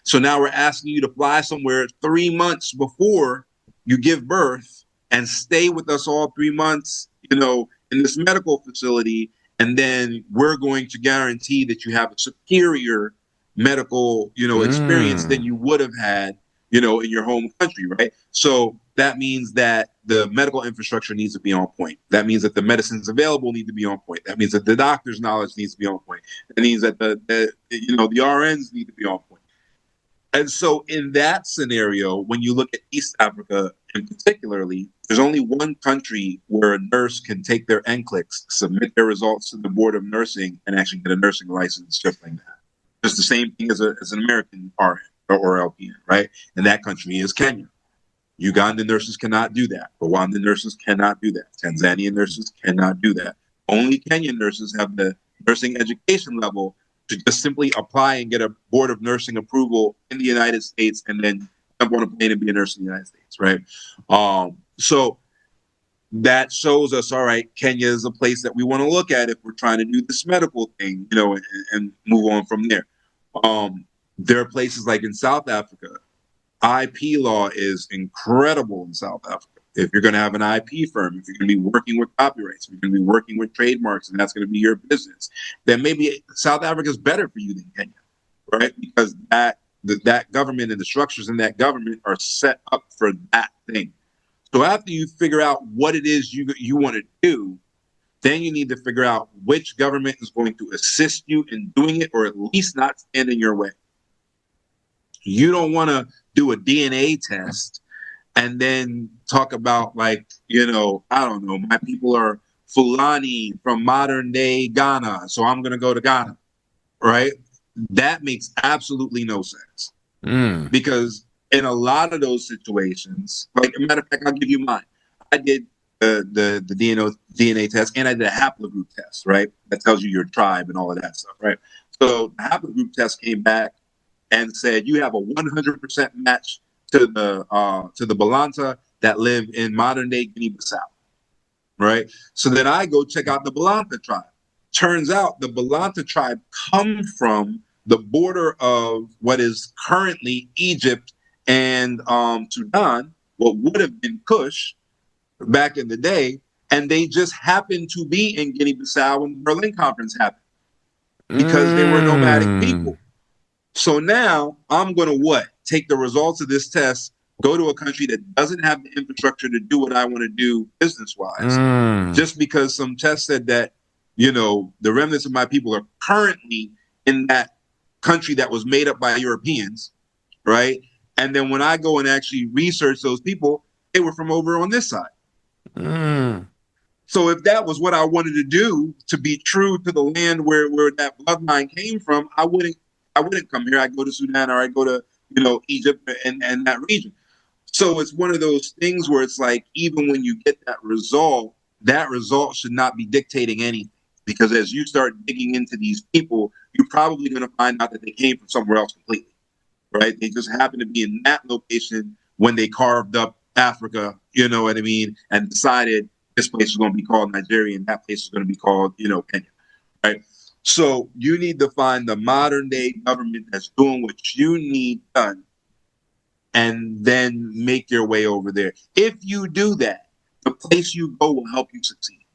So now we're asking you to fly somewhere 3 months before you give birth and stay with us all 3 months, you know, in this medical facility and then we're going to guarantee that you have a superior medical, experience than you would have had, in your home country, right? So that means that the medical infrastructure needs to be on point. That means that the medicines available need to be on point. That means that the doctor's knowledge needs to be on point. That means that the RNs need to be on point. And so in that scenario, when you look at East Africa in particularly, there's only one country where a nurse can take their NCLEX, submit their results to the Board of Nursing, and actually get a nursing license just like that. It's the same thing as an American RN or LPN, right? And that country is Kenya. Ugandan nurses cannot do that. Rwandan nurses cannot do that. Tanzanian nurses cannot do that. Only Kenyan nurses have the nursing education level to just simply apply and get a Board of Nursing approval in the United States and then jump on a plane and be a nurse in the United States, right? So that shows us, all right, Kenya is a place that we want to look at if we're trying to do this medical thing, and move on from there. There are places like in South Africa, IP law is incredible in South Africa. If you're going to have an IP firm, if you're going to be working with copyrights, if you're going to be working with trademarks, and that's going to be your business, then maybe South Africa is better for you than Kenya, right? Because that government and the structures in that government are set up for that thing. So after you figure out what it is you want to do, then you need to figure out which government is going to assist you in doing it, or at least not stand in your way. You don't want to do a DNA test and then talk about I don't know, my people are Fulani from modern day Ghana, so I'm going to go to Ghana, right? That makes absolutely no sense. Because in a lot of those situations, like a matter of fact, I'll give you mine. I did the DNA test, and I did a haplogroup test, right? That tells you your tribe and all of that stuff, right? So the haplogroup test came back and said you have a 100% match to the Balanta that live in modern day Guinea-Bissau, right? So then I go check out the Balanta tribe. Turns out the Balanta tribe come from the border of what is currently Egypt and Sudan, what would have been Kush back in the day, and they just happened to be in Guinea-Bissau when the Berlin Conference happened because they were nomadic people. So now I'm going to take the results of this test, go to a country that doesn't have the infrastructure to do what I want to do business-wise, just because some test said that, the remnants of my people are currently in that country that was made up by Europeans, right? And then when I go and actually research those people, they were from over on this side. So if that was what I wanted to do, to be true to the land where that bloodline came from, I wouldn't come here. I'd go to Sudan, or I'd go to, Egypt and that region. So it's one of those things where it's like, even when you get that result should not be dictating anything. Because as you start digging into these people, you're probably going to find out that they came from somewhere else completely, right? They just happen to be in that location when they carved up Africa, you know what I mean, and decided this place is going to be called Nigeria and that place is going to be called, Kenya, right? So you need to find the modern day government that's doing what you need done, and then make your way over there. If you do that, the place you go will help you succeed.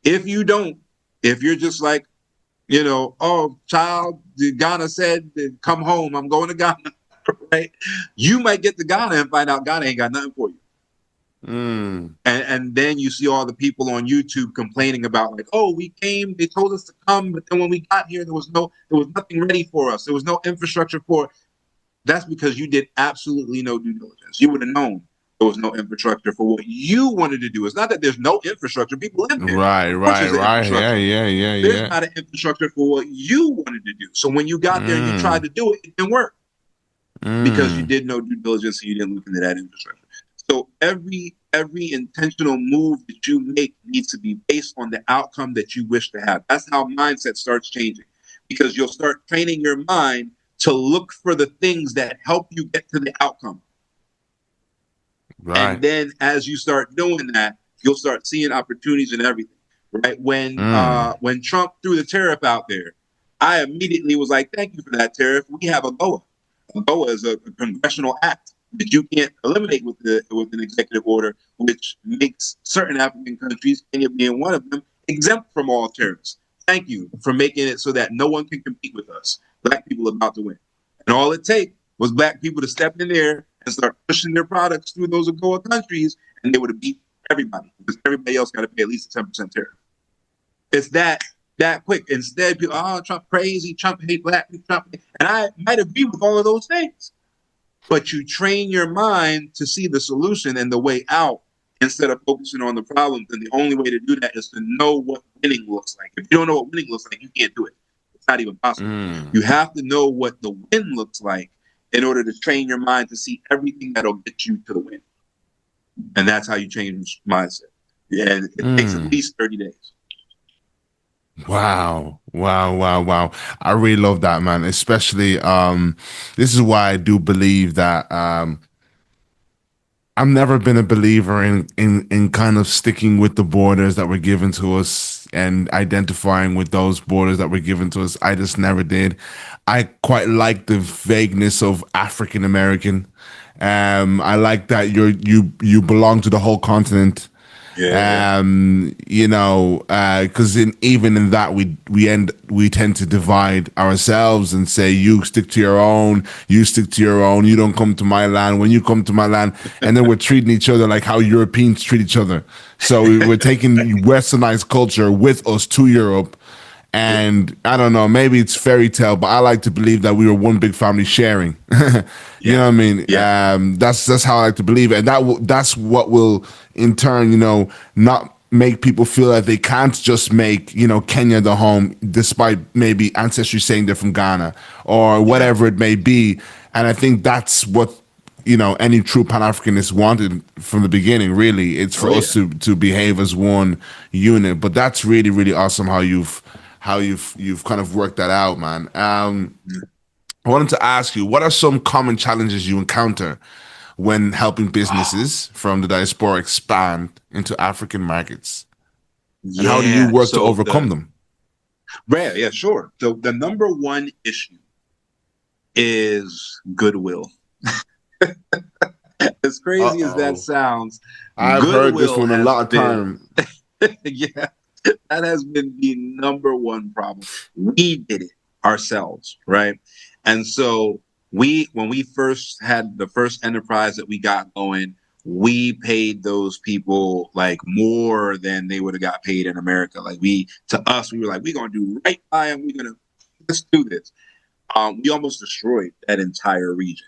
If you don't, if you're just like, oh, child, Ghana said, come home, I'm going to Ghana, right? You might get to Ghana and find out Ghana ain't got nothing for you. And then you see all the people on YouTube complaining about, like, oh, we came, they told us to come, but then when we got here, there was nothing ready for us. There was no infrastructure for it. That's because you did absolutely no due diligence. You would have known there was no infrastructure for what you wanted to do. It's not that there's no infrastructure. People live there. Right. Yeah. There's not an infrastructure for what you wanted to do. So when you got there and you tried to do it, it didn't work because you did no due diligence and you didn't look into that infrastructure. So every intentional move that you make needs to be based on the outcome that you wish to have. That's how mindset starts changing, because you'll start training your mind to look for the things that help you get to the outcome. Right. And then as you start doing that, you'll start seeing opportunities in everything. Right. When Trump threw the tariff out there, I immediately was like, thank you for that tariff. We have AGOA. AGOA is a congressional act that you can't eliminate with an executive order, which makes certain African countries, Kenya being one of them, exempt from all tariffs. Thank you for making it so that no one can compete with us. Black people are about to win. And all it takes was black people to step in there and start pushing their products through those AGOA countries, and they would have beat everybody because everybody else got to pay at least a 10% tariff. It's that quick. Instead, people, oh, Trump crazy, Trump hate black people, Trump hate. And I might agree with all of those things. But you train your mind to see the solution and the way out instead of focusing on the problems. And the only way to do that is to know what winning looks like. If you don't know what winning looks like, you can't do it. It's not even possible. You have to know what the win looks like in order to train your mind to see everything that'll get you to the win. And that's how you change mindset. Yeah, and it takes at least 30 days. Wow. I really love that, man. Especially, this is why I do believe that, I've never been a believer in kind of sticking with the borders that were given to us and identifying with those borders that were given to us. I just never did. I quite like the vagueness of African American. I like that you belong to the whole continent. Yeah. You know, because even in that we tend to divide ourselves and say, you stick to your own, you stick to your own, you don't come to my land when you come to my land, and then we're treating each other like how Europeans treat each other. So we're taking westernized culture with us to Europe. And I don't know, maybe it's fairy tale, but I like to believe that we were one big family sharing. You know what I mean? Yeah. That's how I like to believe it. And that's what will, in turn, you know, not make people feel that they can't just make, you know, Kenya the home, despite maybe ancestry saying they're from Ghana or whatever it may be. And I think that's what, you know, any true Pan-Africanist wanted from the beginning, really. It's for us to behave as one unit. But that's really, really awesome how you've kind of worked that out, man. I wanted to ask you, what are some common challenges you encounter when helping businesses from the diaspora expand into African markets? And how do you work to overcome them? Right, yeah, sure. So the number one issue is goodwill. As crazy as that sounds, I've heard this one a lot of time. Yeah, that has been the number one problem. We did it ourselves, right? And so when we first had the first enterprise that we got going, we paid those people like more than they would have got paid in America. Like to us, we were like, we're gonna do right by them. Let's do this. We almost destroyed that entire region,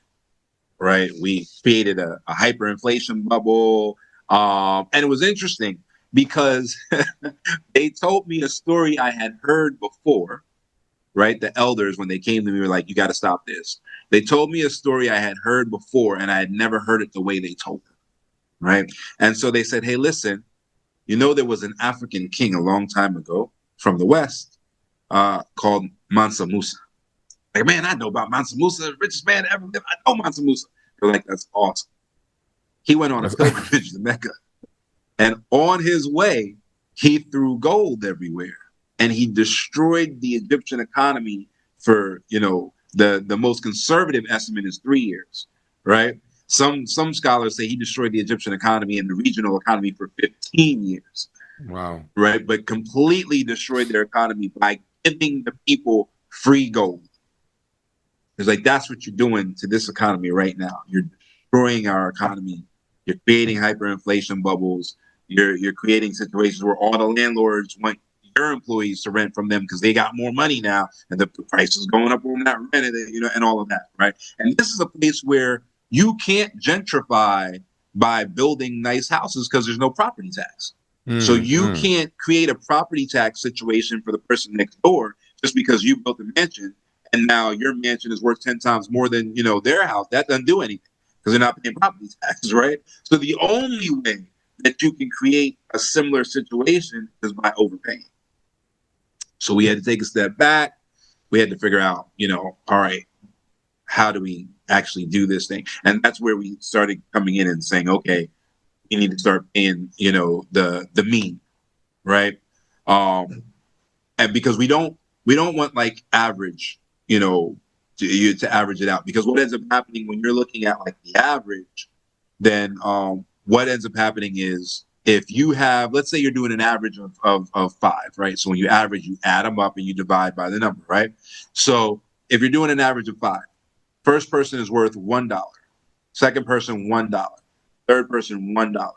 right? We created a hyperinflation bubble. And it was interesting because they told me a story I had heard before, right? The elders, when they came to me, were like, you got to stop this. They told me a story I had heard before, and I had never heard it the way they told it, right? And so they said, hey, listen, you know, there was an African king a long time ago from the West called Mansa Musa. Like, man, I know about Mansa Musa, the richest man ever lived. I know Mansa Musa. They're like, that's awesome. He went on a pilgrimage to Mecca. And on his way, he threw gold everywhere. And he destroyed the Egyptian economy for, you know, the most conservative estimate is 3 years, right? Some scholars say he destroyed the Egyptian economy and the regional economy for 15 years. Wow. Right? But completely destroyed their economy by giving the people free gold. It's like, that's what you're doing to this economy right now. You're destroying our economy. You're creating hyperinflation bubbles. You're creating situations where all the landlords want your employees to rent from them because they got more money now, and the price is going up on that rent, and, you know, and all of that, right? And this is a place where you can't gentrify by building nice houses because there's no property tax. So you can't create a property tax situation for the person next door just because you built a mansion and now your mansion is worth 10 times more than, you know, their house. That doesn't do anything because they're not paying property taxes, right? So the only way that you can create a similar situation is by overpaying. So we had to take a step back. We had to figure out, you know, all right, how do we actually do this thing? And that's where we started coming in and saying, okay, you need to start paying, you know, the mean, right? And because we don't want like average, you know, to average it out, because what ends up happening when you're looking at like the average, then what ends up happening is if you have, let's say you're doing an average of 5, right? So when you average, you add them up and you divide by the number, right? So if you're doing an average of 5, first person is worth $1, second person $1, third person $1,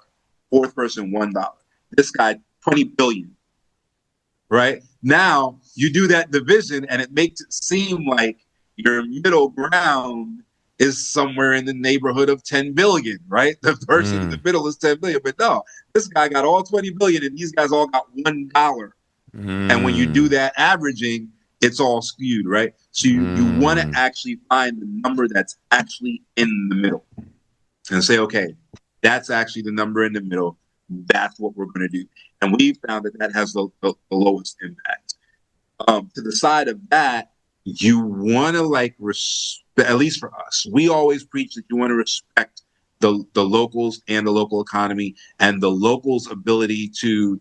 fourth person $1. This guy 20 billion, right? Now you do that division and it makes it seem like your middle ground is somewhere in the neighborhood of 10 billion, right? The person in the middle is 10 billion, but no, this guy got all 20 billion and these guys all got $1. And when you do that averaging, it's all skewed, right? So you want to actually find the number that's actually in the middle and say, okay, that's actually the number in the middle. That's what we're going to do. And we found that that has the lowest impact. To the side of that, you want to like at least for us, we always preach that you want to respect the locals and the local economy and the locals' ability to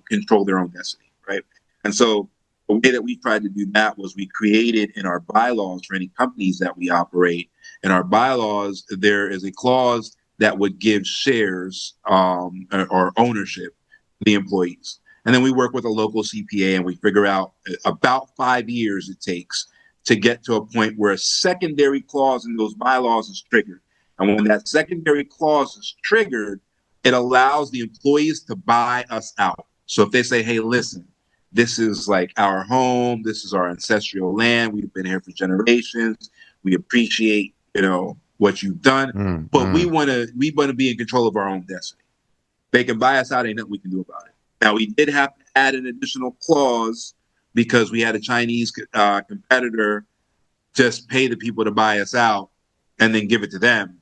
control their own destiny, right? And so the way that we tried to do that was we created in our bylaws for any companies that we operate. In our bylaws, there is a clause that would give shares or ownership to the employees. And then we work with a local CPA and we figure out about 5 years it takes to get to a point where a secondary clause in those bylaws is triggered. And when that secondary clause is triggered, it allows the employees to buy us out. So if they say, hey, listen, this is like our home, this is our ancestral land, we've been here for generations, we appreciate, what you've done, but we want to be in control of our own destiny. They can buy us out, ain't nothing we can do about it. Now, we did have to add an additional clause because we had a Chinese competitor just pay the people to buy us out and then give it to them.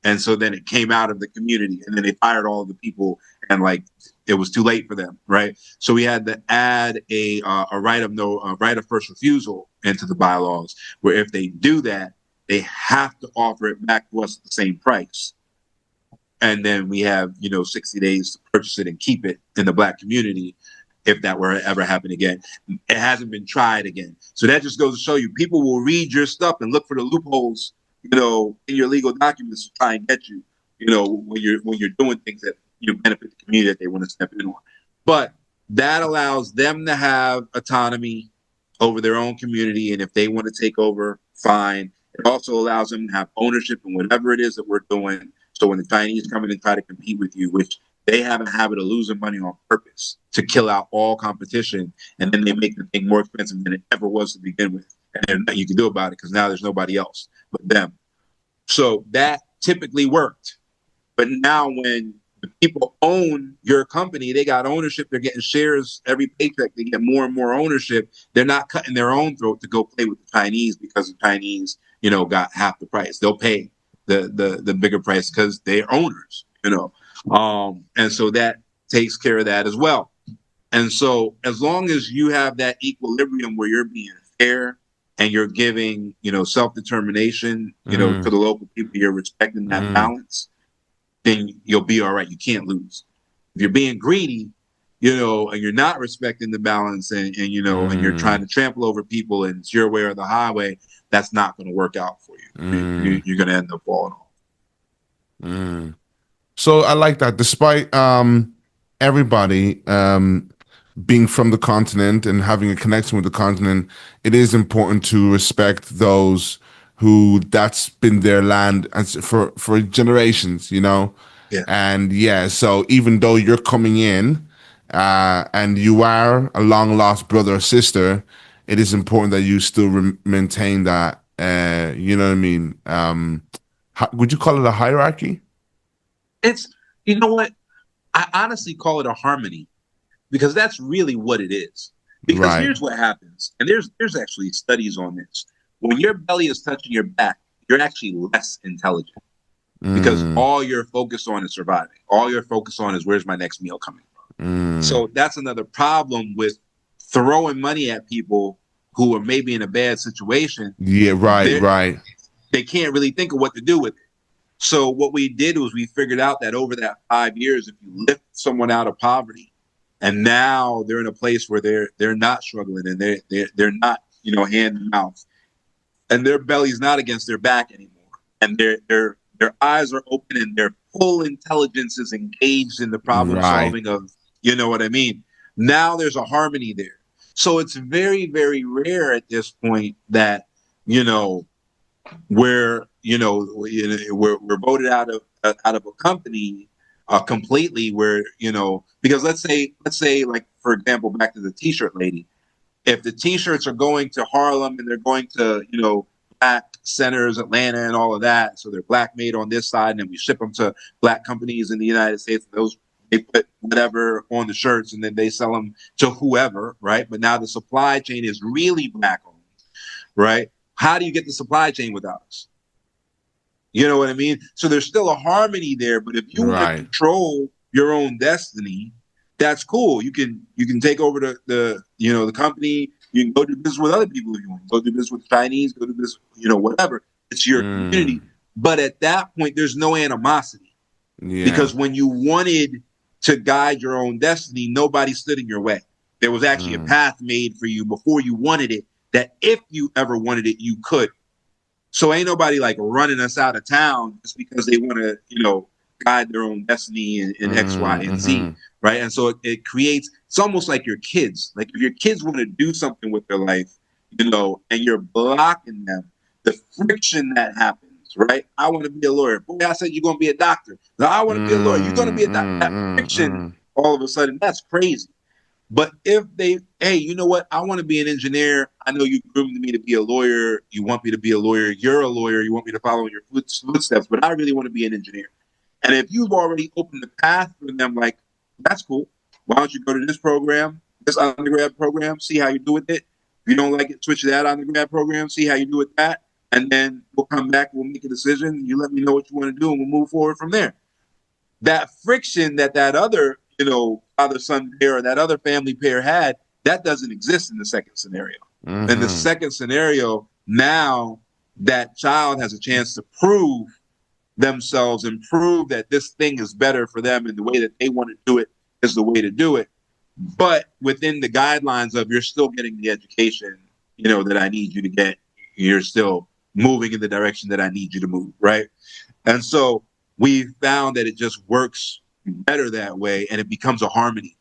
And so then it came out of the community and then they fired all of the people and it was too late for them, right? So we had to add a right of first refusal into the bylaws where if they do that, they have to offer it back to us at the same price. And then we have, 60 days to purchase it and keep it in the Black community if that were to ever happen again. It hasn't been tried again. So that just goes to show you people will read your stuff and look for the loopholes, in your legal documents to try and get you, when you're doing things that benefit the community that they want to step in on. But that allows them to have autonomy over their own community. And if they want to take over, fine. It also allows them to have ownership in whatever it is that we're doing. So when the Chinese come in and try to compete with you, which they have a habit of losing money on purpose to kill out all competition, and then they make the thing more expensive than it ever was to begin with. And there's nothing you can do about it because now there's nobody else but them. So that typically worked. But now when the people own your company, they got ownership, they're getting shares every paycheck, they get more and more ownership. They're not cutting their own throat to go play with the Chinese because the Chinese, got half the price. They'll pay the bigger price because they're owners, and so that takes care of that as well. And so as long as you have that equilibrium where you're being fair and you're giving, self-determination, to the local people, you're respecting that balance, then you'll be all right. You can't lose. If you're being greedy, and you're not respecting the balance and you're trying to trample over people and it's your way or the highway, that's not going to work out for you. You're going to end up falling off. So I like that. Despite everybody being from the continent and having a connection with the continent, it is important to respect those who that's been their land for generations, Yeah. And so even though you're coming in and you are a long lost brother or sister, it is important that you still maintain that. You know what I mean? Would you call it a hierarchy? It's, you know what? I honestly call it a harmony because that's really what it is. Because here's what happens, and there's actually studies on this. When your belly is touching your back, you're actually less intelligent because all you're focused on is surviving. All you're focused on is where's my next meal coming from. So that's another problem with throwing money at people who are maybe in a bad situation. Yeah, right. They can't really think of what to do with it. So what we did was we figured out that over that 5 years, if you lift someone out of poverty and now they're in a place where they're not struggling and they're not, hand to mouth and their belly's not against their back anymore and their eyes are open and they're full intelligence is engaged in the problem Right. solving of, you know what I mean? Now there's a harmony there. So it's very, very rare at this point that, you know, we're voted out of a company completely where, you know, because let's say like, for example, back to the t-shirt lady, if the t-shirts are going to Harlem and they're going to, you know, black centers, Atlanta and all of that, so they're black made on this side, and then we ship them to black companies in the United States, those, they put whatever on the shirts and then they sell them to whoever, right? But now the supply chain is really black owned, right? How do you get the supply chain without us? You know what I mean? So there's still a harmony there, but if you want to Right. control your own destiny, that's cool. You can take over the you know, the company. You can go do business with other people if you want. Go do business with the Chinese. Go do business, you know, whatever. It's your community. But at that point, there's no animosity, Yeah. because when you wanted to guide your own destiny, nobody stood in your way. There was actually a path made for you before you wanted it, that if you ever wanted it, you could. So ain't nobody like running us out of town just because they want to, you know, guide their own destiny in X, Y, and Z, right? And so it creates, it's almost like your kids. Like if your kids want to do something with their life, you know, and you're blocking them, the friction that happens, right? I want to be a lawyer. Boy, I said you're going to be a doctor. No, I want to be a lawyer. You're going to be a doctor. That friction, all of a sudden, that's crazy. But if they, hey, you know what? I want to be an engineer. I know you groomed me to be a lawyer. You want me to be a lawyer. You're a lawyer. You want me to follow in your footsteps, but I really want to be an engineer. And if you've already opened the path for them, like, that's cool. Why don't you go to this program, this undergrad program, see how you do with it? If you don't like it, switch to that undergrad program, see how you do with that. And then we'll come back, we'll make a decision. You let me know what you want to do, and we'll move forward from there. That friction that other, you know, father son pair or that other family pair had, that doesn't exist in the second scenario. In the second scenario, now that child has a chance to prove themselves and prove that this thing is better for them and the way that they want to do it is the way to do it. But within the guidelines of, you're still getting the education, you know, that I need you to get. You're still moving in the direction that I need you to move, right? And so we found that it just works better that way, and it becomes a harmony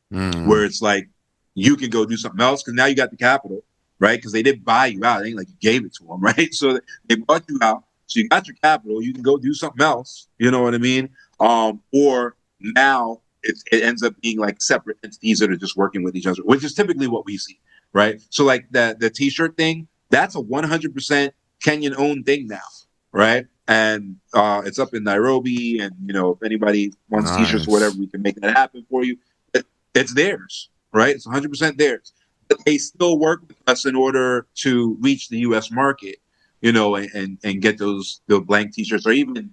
where it's like you can go do something else because now you got the capital, right? Because they didn't buy you out. It ain't like you gave it to them, right? So they bought you out. So you got your capital. You can go do something else. You know what I mean? Or now it ends up being like separate entities that are just working with each other, which is typically what we see, right? So like the t-shirt thing, that's a 100% Kenyan owned thing now, right? And it's up in Nairobi, and you know, if anybody wants t-shirts or whatever, we can make that happen for you. It's theirs, right? It's 100% theirs. But they still work with us in order to reach the U.S. market, you know, and get the blank t-shirts, or even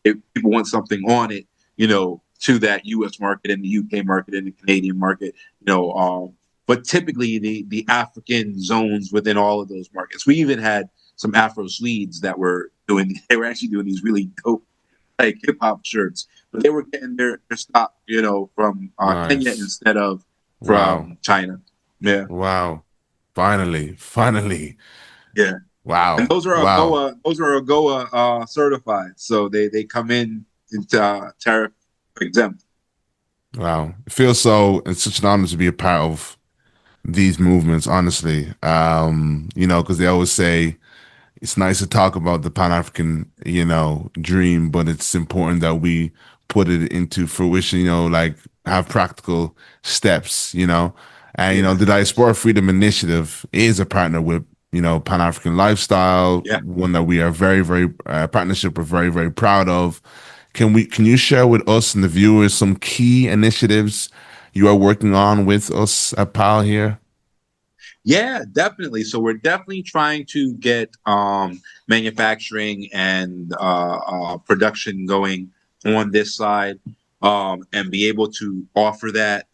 if people want something on it, you know, to that U.S. market and the U.K. market and the Canadian market, you know. But typically the African zones within all of those markets. We even had some Afro Swedes that were actually doing these really dope like hip hop shirts, but they were getting their stock, you know, from Kenya instead of from China. Yeah. Wow. Finally. Yeah. And Wow. those are AGOA certified, so they come in into tariff exempt. Wow. It feels so, it's such an honor to be a part of these movements, honestly. You know, because they always say it's nice to talk about the Pan-African, you know, dream, but it's important that we put it into fruition, you know, like have practical steps, you know. And, you know, the Diaspora Freedom Initiative is a partner with, you know, Pan-African Lifestyle, one that we are very, partnership we're very proud of. Can you share with us and the viewers some key initiatives you are working on with us at PAL here? Yeah, definitely. So we're definitely trying to get manufacturing and production going on this side, and be able to offer that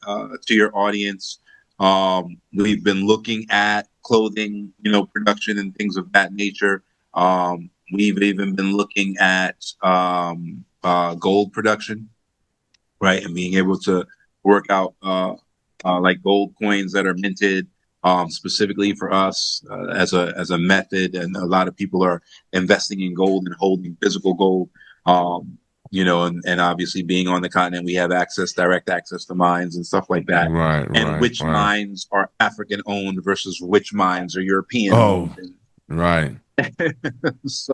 to your audience. We've been looking at clothing, you know, production and things of that nature. We've even been looking at gold production, right, and being able to work out like gold coins that are minted specifically for us as a method. And a lot of people are investing in gold and holding physical gold. and obviously being on the continent, we have direct access to mines and stuff like that. Right, And right, which right. mines are African owned versus which mines are European Oh, owned. right. so,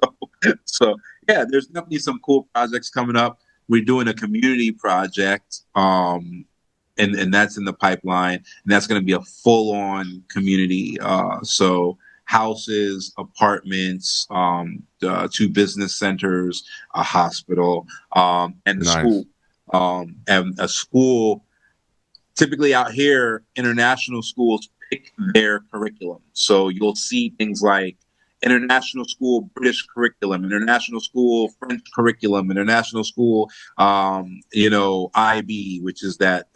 so yeah, there's definitely some cool projects coming up. We're doing a community project, and that's in the pipeline, and that's going to be a full-on community. So houses, apartments, 2 business centers, a hospital, and a Nice. school. And a school, typically out here, international schools pick their curriculum. So you'll see things like international school British curriculum, international school French curriculum, international school, IB, which is that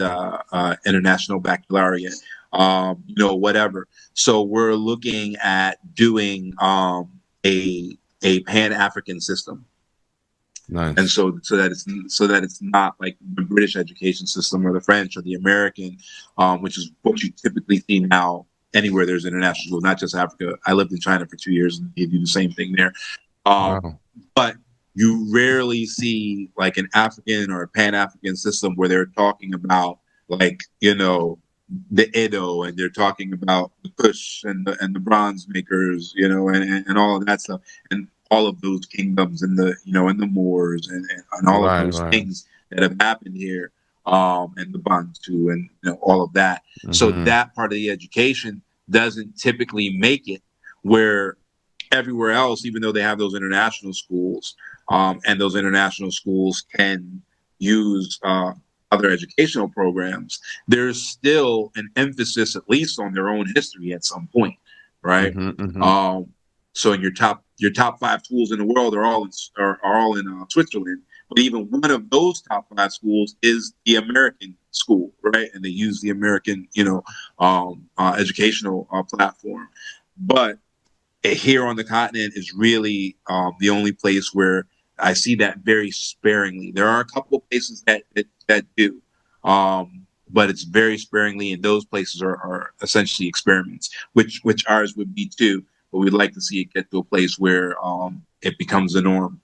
international baccalaureate, whatever. So we're looking at doing a Pan African system. And Nice. so that it's not like the British education system or the French or the American, which is what you typically see now anywhere there's international school, not just Africa. I lived in China for 2 years and they do the same thing there. Wow. But you rarely see like an African or a Pan African system where they're talking about like the Edo, and they're talking about the Kush and the bronze makers, and all of that stuff, and all of those kingdoms and the Moors and all of Right, those right. things that have happened here, and the Bantu and all of that. So Hmm. that part of the education doesn't typically make it where everywhere else, even though they have those international schools, and those international schools can use other educational programs, there's still an emphasis, at least on their own history at some point, right? Hmm. Hmm. So in your top 5 schools in the world are all in Switzerland, but even one of those top 5 schools is the American school, right? And they use the American, educational platform. But here on the continent is really the only place where I see that very sparingly. There are a couple of places that do, but it's very sparingly, and those places are essentially experiments, which ours would be too. But we'd like to see it get to a place where it becomes the norm.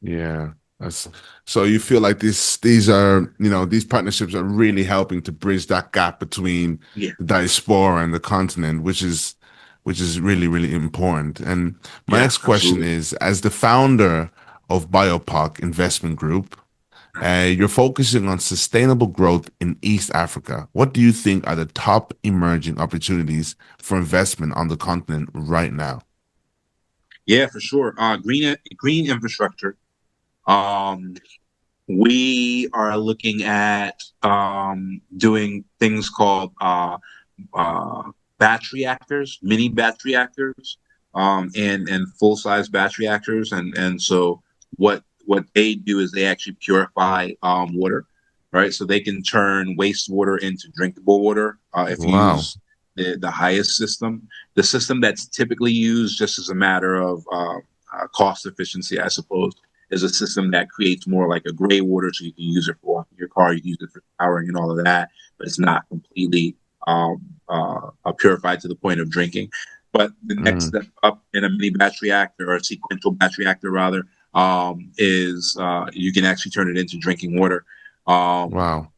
Yeah. That's, so you feel like these are, these partnerships are really helping to bridge that gap between Yeah, the diaspora and the continent, which is really, really important. And my yeah, next question absolutely. is, as the founder of BioPoc Investment Group, you're focusing on sustainable growth in East Africa. What do you think are the top emerging opportunities for investment on the continent right now? Yeah, for sure. Green infrastructure. Um, we are looking at doing things called uh, battery reactors, mini battery reactors, and full size battery reactors, and so what they do is they actually purify water, right? So they can turn wastewater into drinkable water if you Wow. use the highest system, the system that's typically used just as a matter of cost efficiency, I suppose, is a system that creates more like a gray water, so you can use it for your car, you can use it for showering and all of that, but it's not completely purified to the point of drinking. But the next Mm, step up in a mini battery reactor, or a sequential battery reactor rather, is you can actually turn it into drinking water. Um, wow.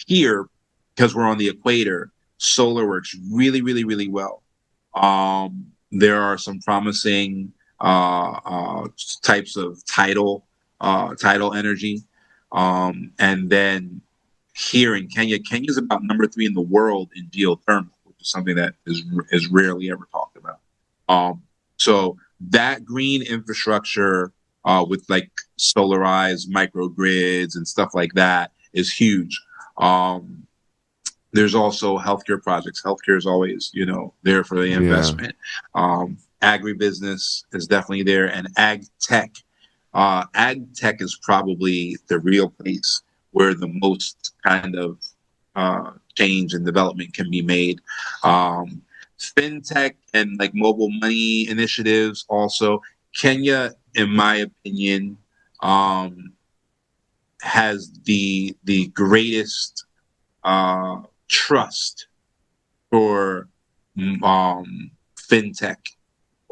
Here, because we're on the equator, solar works really, really, really well. There are some promising types of tidal energy, and then here in Kenya, Kenya is about number 3 in the world in geothermal, which is something that is rarely ever talked about. So that green infrastructure with like solarized microgrids and stuff like that is huge. Um, there's also healthcare projects. Healthcare is always, there for the Yeah. investment. Agribusiness is definitely there, and ag tech. Ag tech is probably the real place where the most kind of change and development can be made. Um, Fintech and like mobile money initiatives also. Kenya, in my opinion, um, has the greatest trust for fintech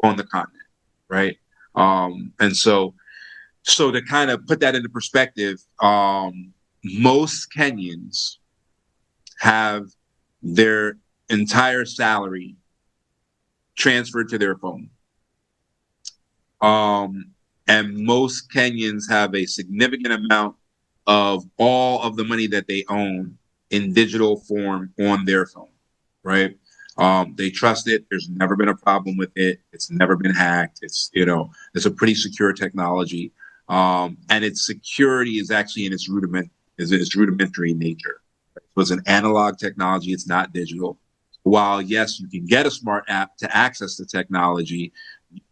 on the continent, right? And so So to kind of put that into perspective, most Kenyans have their entire salary transferred to their phone. And most Kenyans have a significant amount of all of the money that they own in digital form on their phone, right? They trust it. There's never been a problem with it. It's never been hacked. It's, it's a pretty secure technology. And its security is actually in its rudimentary nature. So it's an analog technology. It's not digital. While, yes, you can get a smart app to access the technology,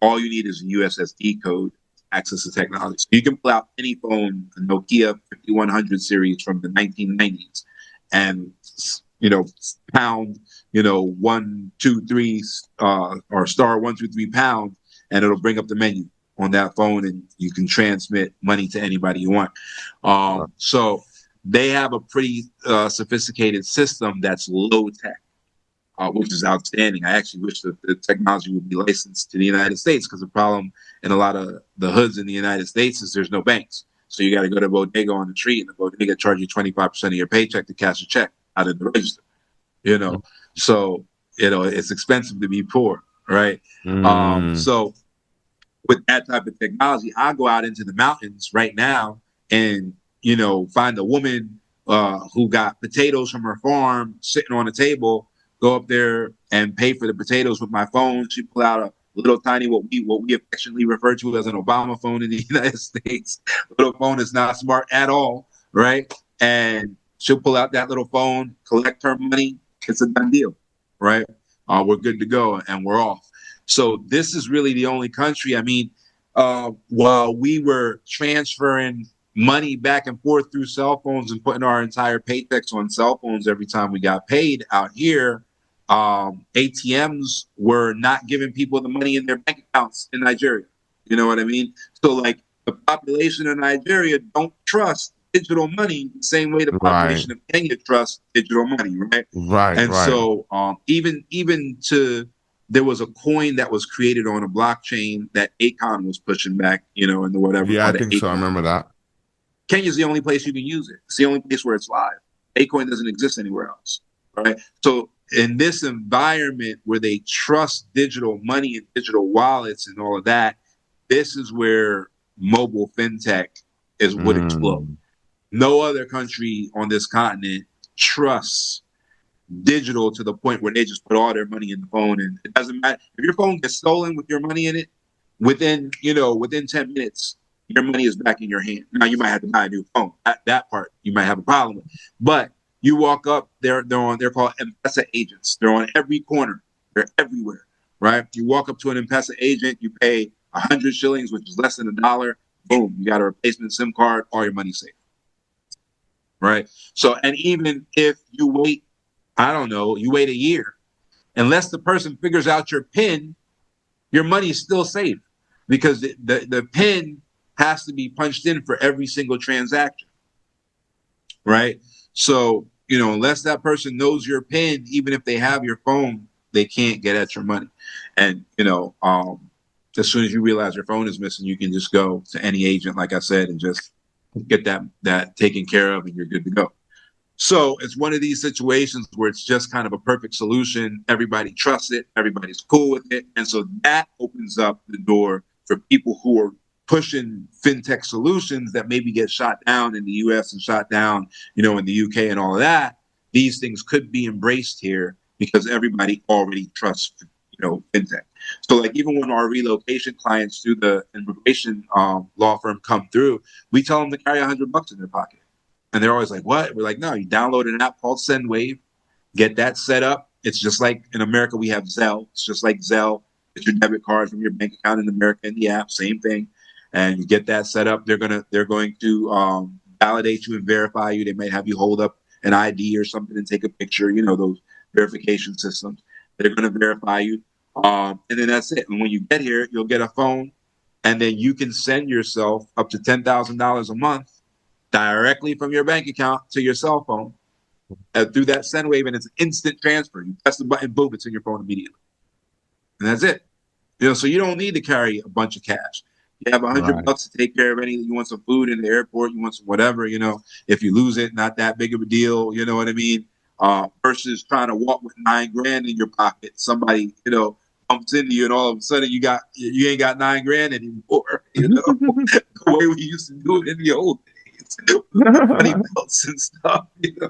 all you need is a USSD code to access the technology. So you can pull out any phone, a Nokia 5100 series from the 1990s, and, pound, 123, or star 123 pound, and it'll bring up the menu on that phone, and you can transmit money to anybody you want. So they have a pretty sophisticated system that's low tech. Which is outstanding. I actually wish that the technology would be licensed to the United States, because the problem in a lot of the hoods in the United States is there's no banks. So you got to go to a bodega on the street, and the bodega charge you 25% of your paycheck to cash a check out of the register. So it's expensive to be poor, right? So with that type of technology, I go out into the mountains right now and find a woman who got potatoes from her farm sitting on a table. Go up there and pay for the potatoes with my phone. She pull out a little tiny, what we affectionately refer to as an Obama phone in the United States. Little phone is not smart at all, right? And she'll pull out that little phone, collect her money. It's a done deal, right? We're good to go, and we're off. So this is really the only country. I mean, while we were transferring money back and forth through cell phones and putting our entire paychecks on cell phones every time we got paid out here, ATMs were not giving people the money in their bank accounts in Nigeria. You know what I mean? So like the population of Nigeria don't trust digital money the same way the population of Kenya trusts digital money, right? And so even there was a coin that was created on a blockchain that Akon was pushing back, in the whatever. Yeah, I think so. I remember that. Kenya's the only place you can use it. It's the only place where it's live. Acoin doesn't exist anywhere else, right? So in this environment where they trust digital money and digital wallets and all of that, this is where mobile fintech would explode. No other country on this continent trusts digital to the point where they just put all their money in the phone, and it doesn't matter if your phone gets stolen with your money in it. Within 10 minutes, your money is back in your hand. Now you might have to buy a new phone. That part you might have a problem with, but you walk up, they're called M-Pesa agents. They're on every corner. They're everywhere, right? You walk up to an M-Pesa agent, you pay 100 shillings, which is less than $1. Boom, you got a replacement SIM card, all your money's safe, right? So, and even if you wait, you wait a year, unless the person figures out your PIN, your money's still safe, because the PIN has to be punched in for every single transaction, right? So, unless that person knows your PIN, even if they have your phone, they can't get at your money. And, as soon as you realize your phone is missing, you can just go to any agent, like I said, and just get that taken care of, and you're good to go. So it's one of these situations where it's just kind of a perfect solution. Everybody trusts it. Everybody's cool with it. And so that opens up the door for people who are pushing fintech solutions that maybe get shot down in the US and shot down, in the UK and all of that. These things could be embraced here because everybody already trusts, fintech. So like even when our relocation clients through the immigration law firm come through, we tell them to carry $100 in their pocket. And they're always like, what? We're like, no, you download an app called SendWave, get that set up. It's just like in America, we have Zelle. It's just like Zelle. It's your debit card from your bank account in America in the app, same thing. And you get that set up. They're going to validate you and verify you. They might have you hold up an ID or something and take a picture, those verification systems. They're going to verify you. And then that's it. And when you get here, you'll get a phone, and then you can send yourself up to $10,000 a month directly from your bank account to your cell phone through that SendWave, and it's an instant transfer. You press the button, boom, it's in your phone immediately. And that's it. So you don't need to carry a bunch of cash. You have Right. $100 to take care of anything. You want some food in the airport, you want some whatever, you know. If you lose it, not that big of a deal, you know what I mean? Versus trying to walk with $9 in your pocket. Somebody, you know, bumps into you and all of a sudden you ain't got $9 anymore, you know. The way we used to do it in the old days. Money belts and stuff, you know.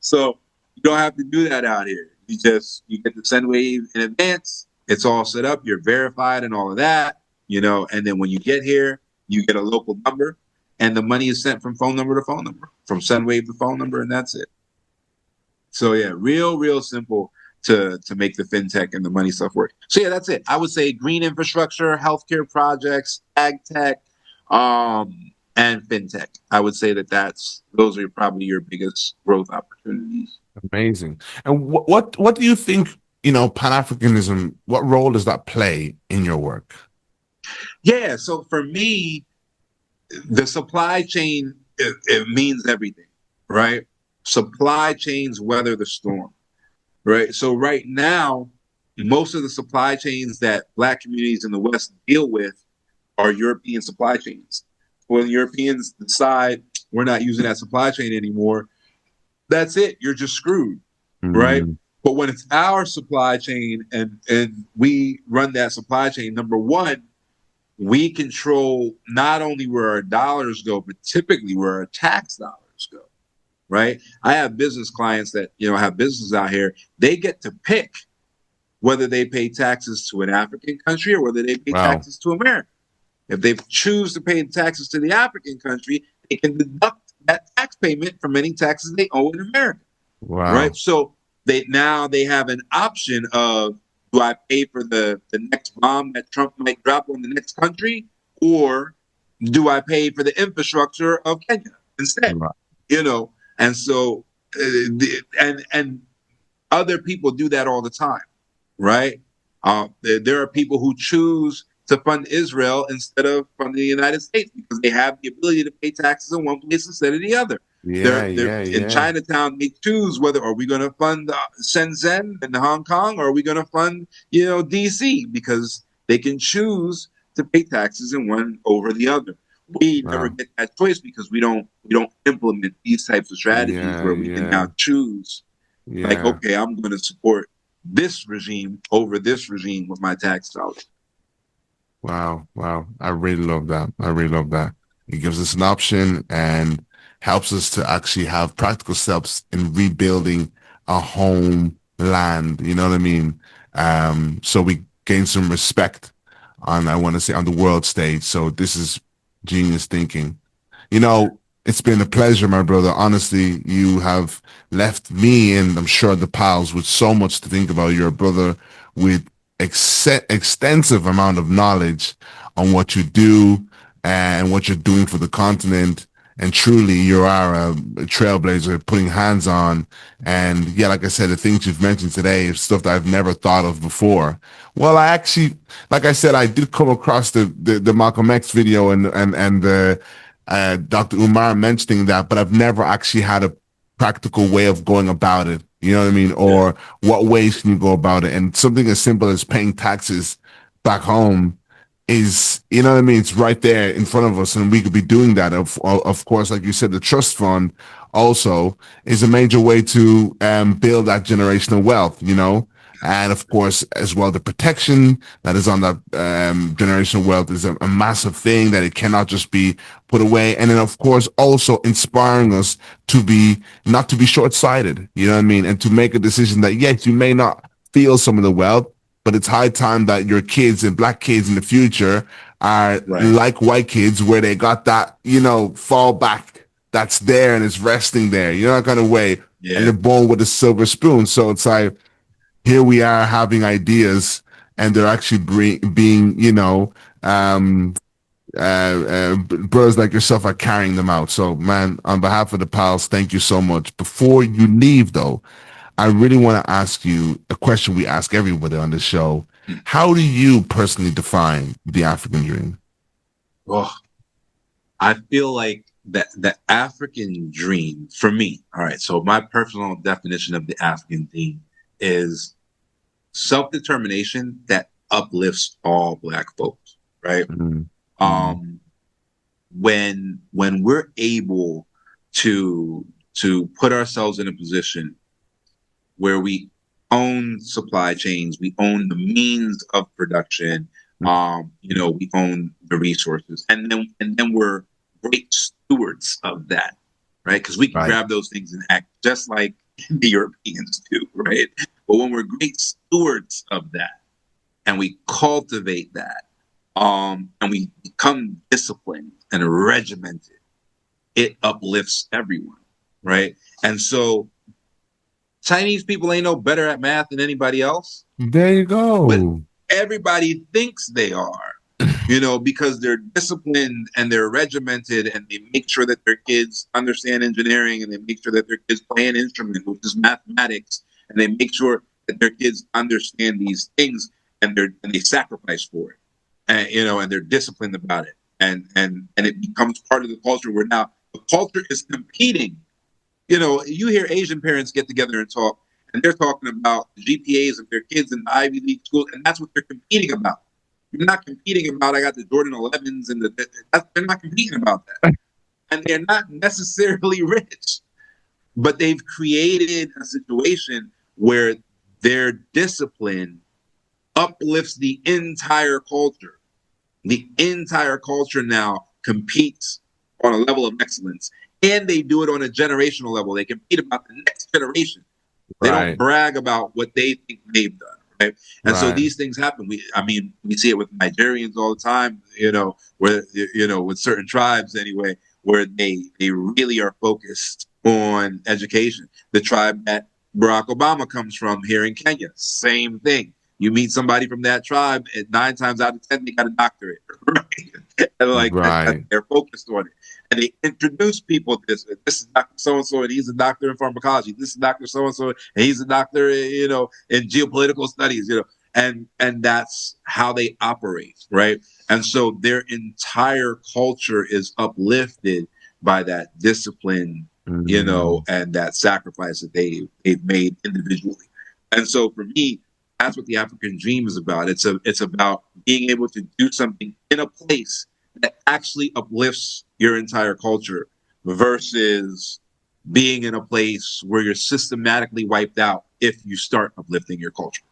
So you don't have to do that out here. You get the SendWave in advance. It's all set up. You're verified and all of that, you know. And then when you get here, you get a local number, and the money is sent from phone number to phone number, from SendWave to phone number, and that's it. So yeah, real simple to make the fintech and the money stuff work. So yeah, that's it. I would say green infrastructure, healthcare projects, ag tech, and fintech. I would say those are probably your biggest growth opportunities. Amazing. And what do you think, Pan-Africanism, what role does that play in your work? Yeah, so for me, the supply chain, it means everything, right? Supply chains weather the storm, right? So right now, most of the supply chains that Black communities in the West deal with are European supply chains. When Europeans decide we're not using that supply chain anymore, that's it. You're just screwed, right? But when it's our supply chain and we run that supply chain, number one, we control not only where our dollars go, but typically where our tax dollars go, right? I have business clients that, have businesses out here. They get to pick whether they pay taxes to an African country or whether they pay Wow. taxes to America. If they choose to pay taxes to the African country, they can deduct that tax payment from any taxes they owe in America. Wow. Right? So they have an option of, do I pay for the next bomb that Trump might drop on the next country, or do I pay for the infrastructure of Kenya instead? Right. And so and other people do that all the time, right? There are people who choose to fund Israel instead of funding the United States because they have the ability to pay taxes in one place instead of the other. In Chinatown, they choose whether are we going to fund Shenzhen and Hong Kong, or are we going to fund, DC, because they can choose to pay taxes in one over the other. We never get that choice because we don't implement these types of strategies where we can now choose, like, okay, I'm going to support this regime over this regime with my tax dollars. Wow. I really love that. It gives us an option and helps us to actually have practical steps in rebuilding our homeland. You know what I mean? So we gain some respect on the world stage. So this is genius thinking. It's been a pleasure, my brother. Honestly, you have left me and I'm sure the pals with so much to think about. You're a brother with extensive amount of knowledge on what you do and what you're doing for the continent. And truly, you are a trailblazer, putting hands on. And yeah, like I said, the things you've mentioned today is stuff that I've never thought of before. Well, I actually, like I said, I did come across the Malcolm X video and the Dr. Umar mentioning that, but I've never actually had a practical way of going about it. You know what I mean? Or what ways can you go about it? And something as simple as paying taxes back home is, you know what I mean? It's right there in front of us, and we could be doing that. Of course, like you said, the trust fund also is a major way to build that generational wealth, and of course, as well, the protection that is on that generational wealth is a massive thing that it cannot just be put away. And then, of course, also inspiring us to not to be short-sighted, you know what I mean? And to make a decision that, yes, you may not feel some of the wealth, but it's high time that your kids and Black kids in the future are like white kids, where they got that, fall back that's there and it's resting there, that kind of way. Yeah. And they're born with a silver spoon. So it's like, here we are having ideas, and they're actually being, brothers like yourself are carrying them out. So, man, on behalf of the pals, thank you so much. Before you leave, though, I really want to ask you a question we ask everybody on the show. How do you personally define the African dream? Well, I feel like the African dream, for me, all right, so my personal definition of the African dream is self-determination that uplifts all Black folks, right? Mm-hmm. When we're able to put ourselves in a position where we own supply chains, we own the means of production, we own the resources, and then we're great stewards of that, right? Because we can grab those things and act just like the Europeans do, right? But when we're great stewards of that and we cultivate that, and we become disciplined and regimented, it uplifts everyone, right? And so Chinese people ain't no better at math than anybody else. There you go. But everybody thinks they are, because they're disciplined and they're regimented and they make sure that their kids understand engineering and they make sure that their kids play an instrument, which is mathematics, and they make sure that their kids understand these things and they sacrifice for it. And they're disciplined about it. And it becomes part of the culture where now the culture is competing. You hear Asian parents get together and talk, and they're talking about the GPAs of their kids in the Ivy League schools, and that's what they're competing about. You're not competing about, I got the Jordan 11s, and they're not competing about that. And they're not necessarily rich, but they've created a situation where their discipline uplifts the entire culture. The entire culture now competes on a level of excellence. And they do it on a generational level. They compete about the next generation. They don't brag about what they think they've done, right? And so these things happen. We see it with Nigerians all the time, where with certain tribes anyway, where they really are focused on education. The tribe that Barack Obama comes from here in Kenya, same thing. You meet somebody from that tribe, and 9 times out of 10, they got a doctorate, right? And they're focused on it. And they introduce people to this. This is Dr. So-and-so, and he's a doctor in pharmacology. This is Dr. So-and-so, and he's a doctor, in geopolitical studies, and that's how they operate, right? And so their entire culture is uplifted by that discipline, and that sacrifice that they've made individually. And so for me, that's what the African dream is about. It's about being able to do something in a place that actually uplifts your entire culture versus being in a place where you're systematically wiped out if you start uplifting your culture,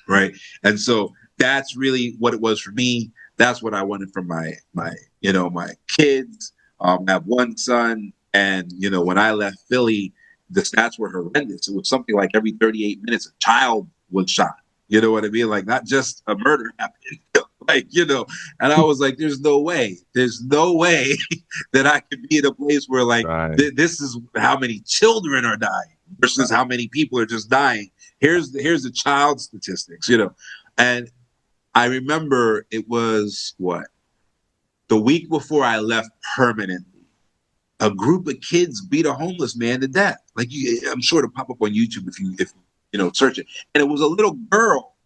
right? And so that's really what it was for me. That's what I wanted from my kids. I have one son, and when I left Philly, the stats were horrendous. It was something like every 38 minutes a child was shot. You know what I mean? Like, not just a murder happened. And I was like, there's no way that I could be in a place where this is how many children are dying versus how many people are just dying. Here's the child statistics, And I remember it was the week before I left permanently, a group of kids beat a homeless man to death. I'm sure it'll pop up on YouTube if you search it. And it was a little girl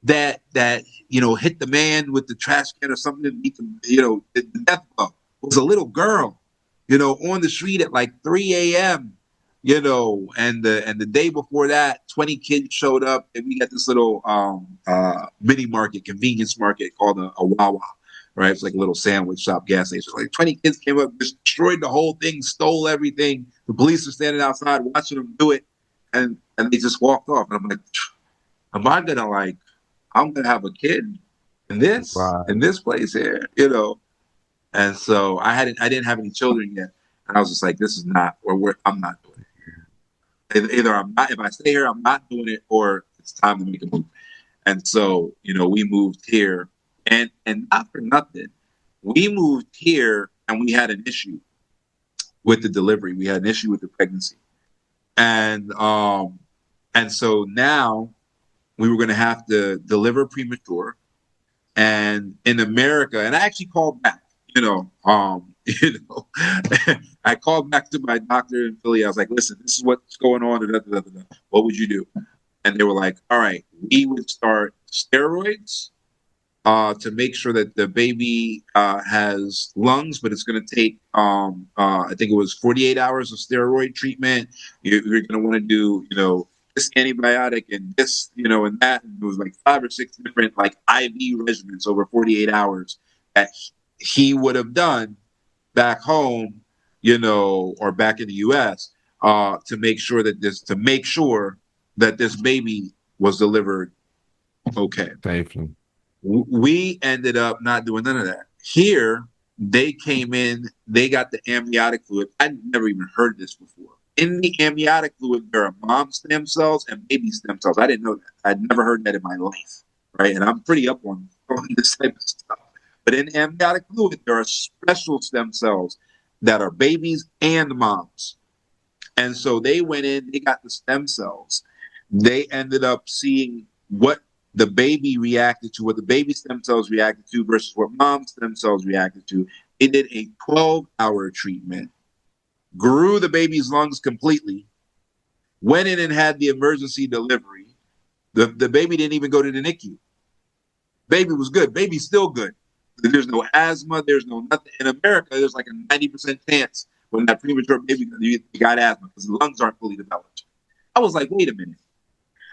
that hit the man with the trash can or something and beat him, the death blow. It was a little girl, on the street at 3 a.m. And the day before that, 20 kids showed up, and we got this little mini market, convenience market called a Wawa, right? It's like a little sandwich shop, gas station. 20 kids came up, destroyed the whole thing, stole everything. The police are standing outside watching them do it, and they just walked off. And I'm like, I'm gonna have a kid in this place here, And so I didn't have any children yet, and I was just like, this is not I'm not doing it. Either I'm not. If I stay here, I'm not doing it, or it's time to make a move. And so we moved here, and not for nothing, we moved here, and we had an issue with the delivery. We had an issue with the pregnancy, and so now we were going to have to deliver premature. And in America, and I actually called back, I called back to my doctor in Philly. I was like, listen, this is what's going on. What would you do? And they were like, all right, we would start steroids to make sure that the baby has lungs, but it's going to take, I think it was 48 hours of steroid treatment. You're going to want to do, this antibiotic and this, and that. And it was 5 or 6 different IV regimens over 48 hours that he would have done back home, you know, or back in the U.S. To make sure that this baby was delivered okay. Safely. We ended up not doing none of that. Here, they came in, they got the amniotic fluid. I'd never even heard this before. In the amniotic fluid, there are mom stem cells and baby stem cells. I didn't know that. I'd never heard that in my life, right? And I'm pretty up on this type of stuff. But in amniotic fluid, there are special stem cells that are babies and moms. And so they went in, they got the stem cells. They ended up seeing what the baby reacted to, what the baby stem cells reacted to versus what mom stem cells reacted to. They did a 12-hour treatment, grew the baby's lungs completely, went in and had the emergency delivery. The baby didn't even go to the NICU. Baby was good. Baby's still good. There's no asthma. There's no nothing. In America, there's like a 90% chance when that premature baby you got asthma because the lungs aren't fully developed. I was like, wait a minute.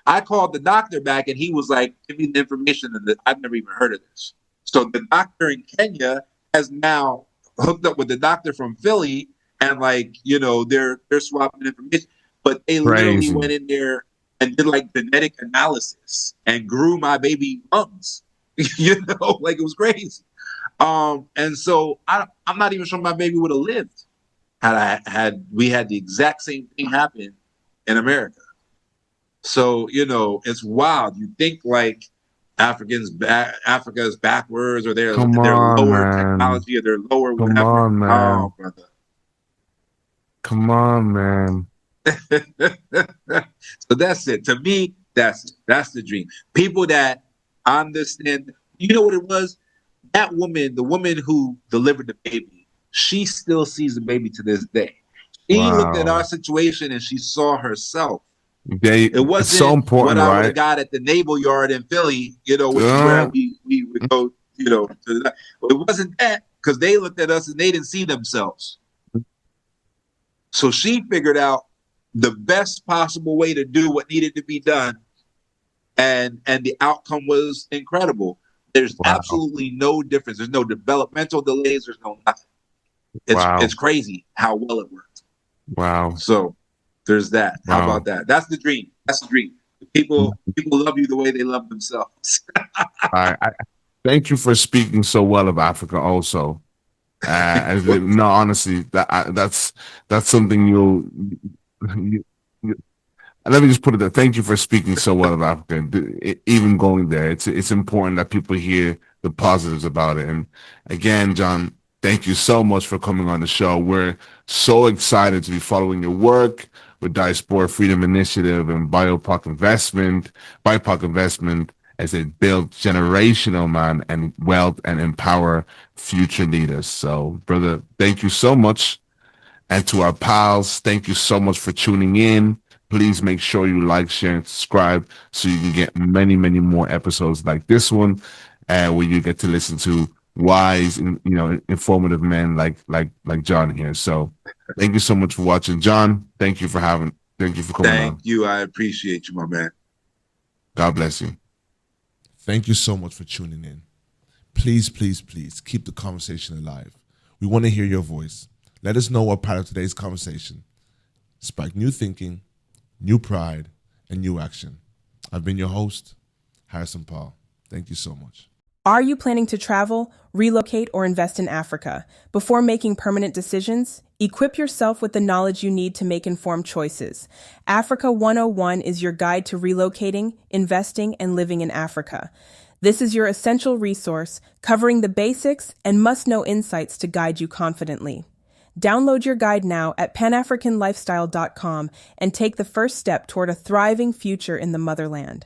I called the doctor back and he was like, give me the information. And I've never even heard of this. So the doctor in Kenya has now hooked up with the doctor from Philly and like, you know, they're swapping information. But they literally went in there and did like genetic analysis and grew my baby lungs. You know, like it was crazy. And so I'm not even sure my baby would have lived had we had the exact same thing happen in America. So, you know, it's wild. You think like Africa is backwards or they're lower technology or they're lower whatever. Come on, man. Oh, brother. Come on, man. So that's it. To me, that's the dream. People that understand, you know what it was? That woman, the woman who delivered the baby, she still sees the baby to this day. She looked at our situation and she saw herself. It wasn't so important, what I would right? have got at the naval yard in Philly, you know, which is where we would go, you know. It wasn't that because they looked at us and they didn't see themselves. So she figured out the best possible way to do what needed to be done, and the outcome was incredible. There's absolutely no difference. There's no developmental delays. There's no nothing. It's crazy how well it worked. Wow. So there's that. How about that? That's the dream. That's the dream. People love you the way they love themselves. I thank you for speaking so well of Africa also. No, honestly, that's something let me just put it there. Thank you for speaking so well of Africa. Even going there, it's important that people hear the positives about it. And again, John, thank you so much for coming on the show. We're so excited to be following your work with Diaspora Freedom Initiative and BIPOC investment as they build generational man and wealth and empower future leaders. So, brother, thank you so much. And to our pals, thank you so much for tuning in. Please make sure you like, share, and subscribe so you can get many, many more episodes like this one, where you get to listen to wise and informative men like John here. So thank you so much for watching, John. Thank you for coming on. Thank you. I appreciate you, my man. God bless you. Thank you so much for tuning in. Please, please, please keep the conversation alive. We want to hear your voice. Let us know what part of today's conversation sparked new thinking, new pride, and new action. I've been your host, Harrison Paul. Thank you so much. Are you planning to travel, relocate, or invest in Africa? Before making permanent decisions, equip yourself with the knowledge you need to make informed choices. Africa 101 is your guide to relocating, investing, and living in Africa. This is your essential resource, covering the basics and must-know insights to guide you confidently. Download your guide now at panafricanlifestyle.com and take the first step toward a thriving future in the motherland.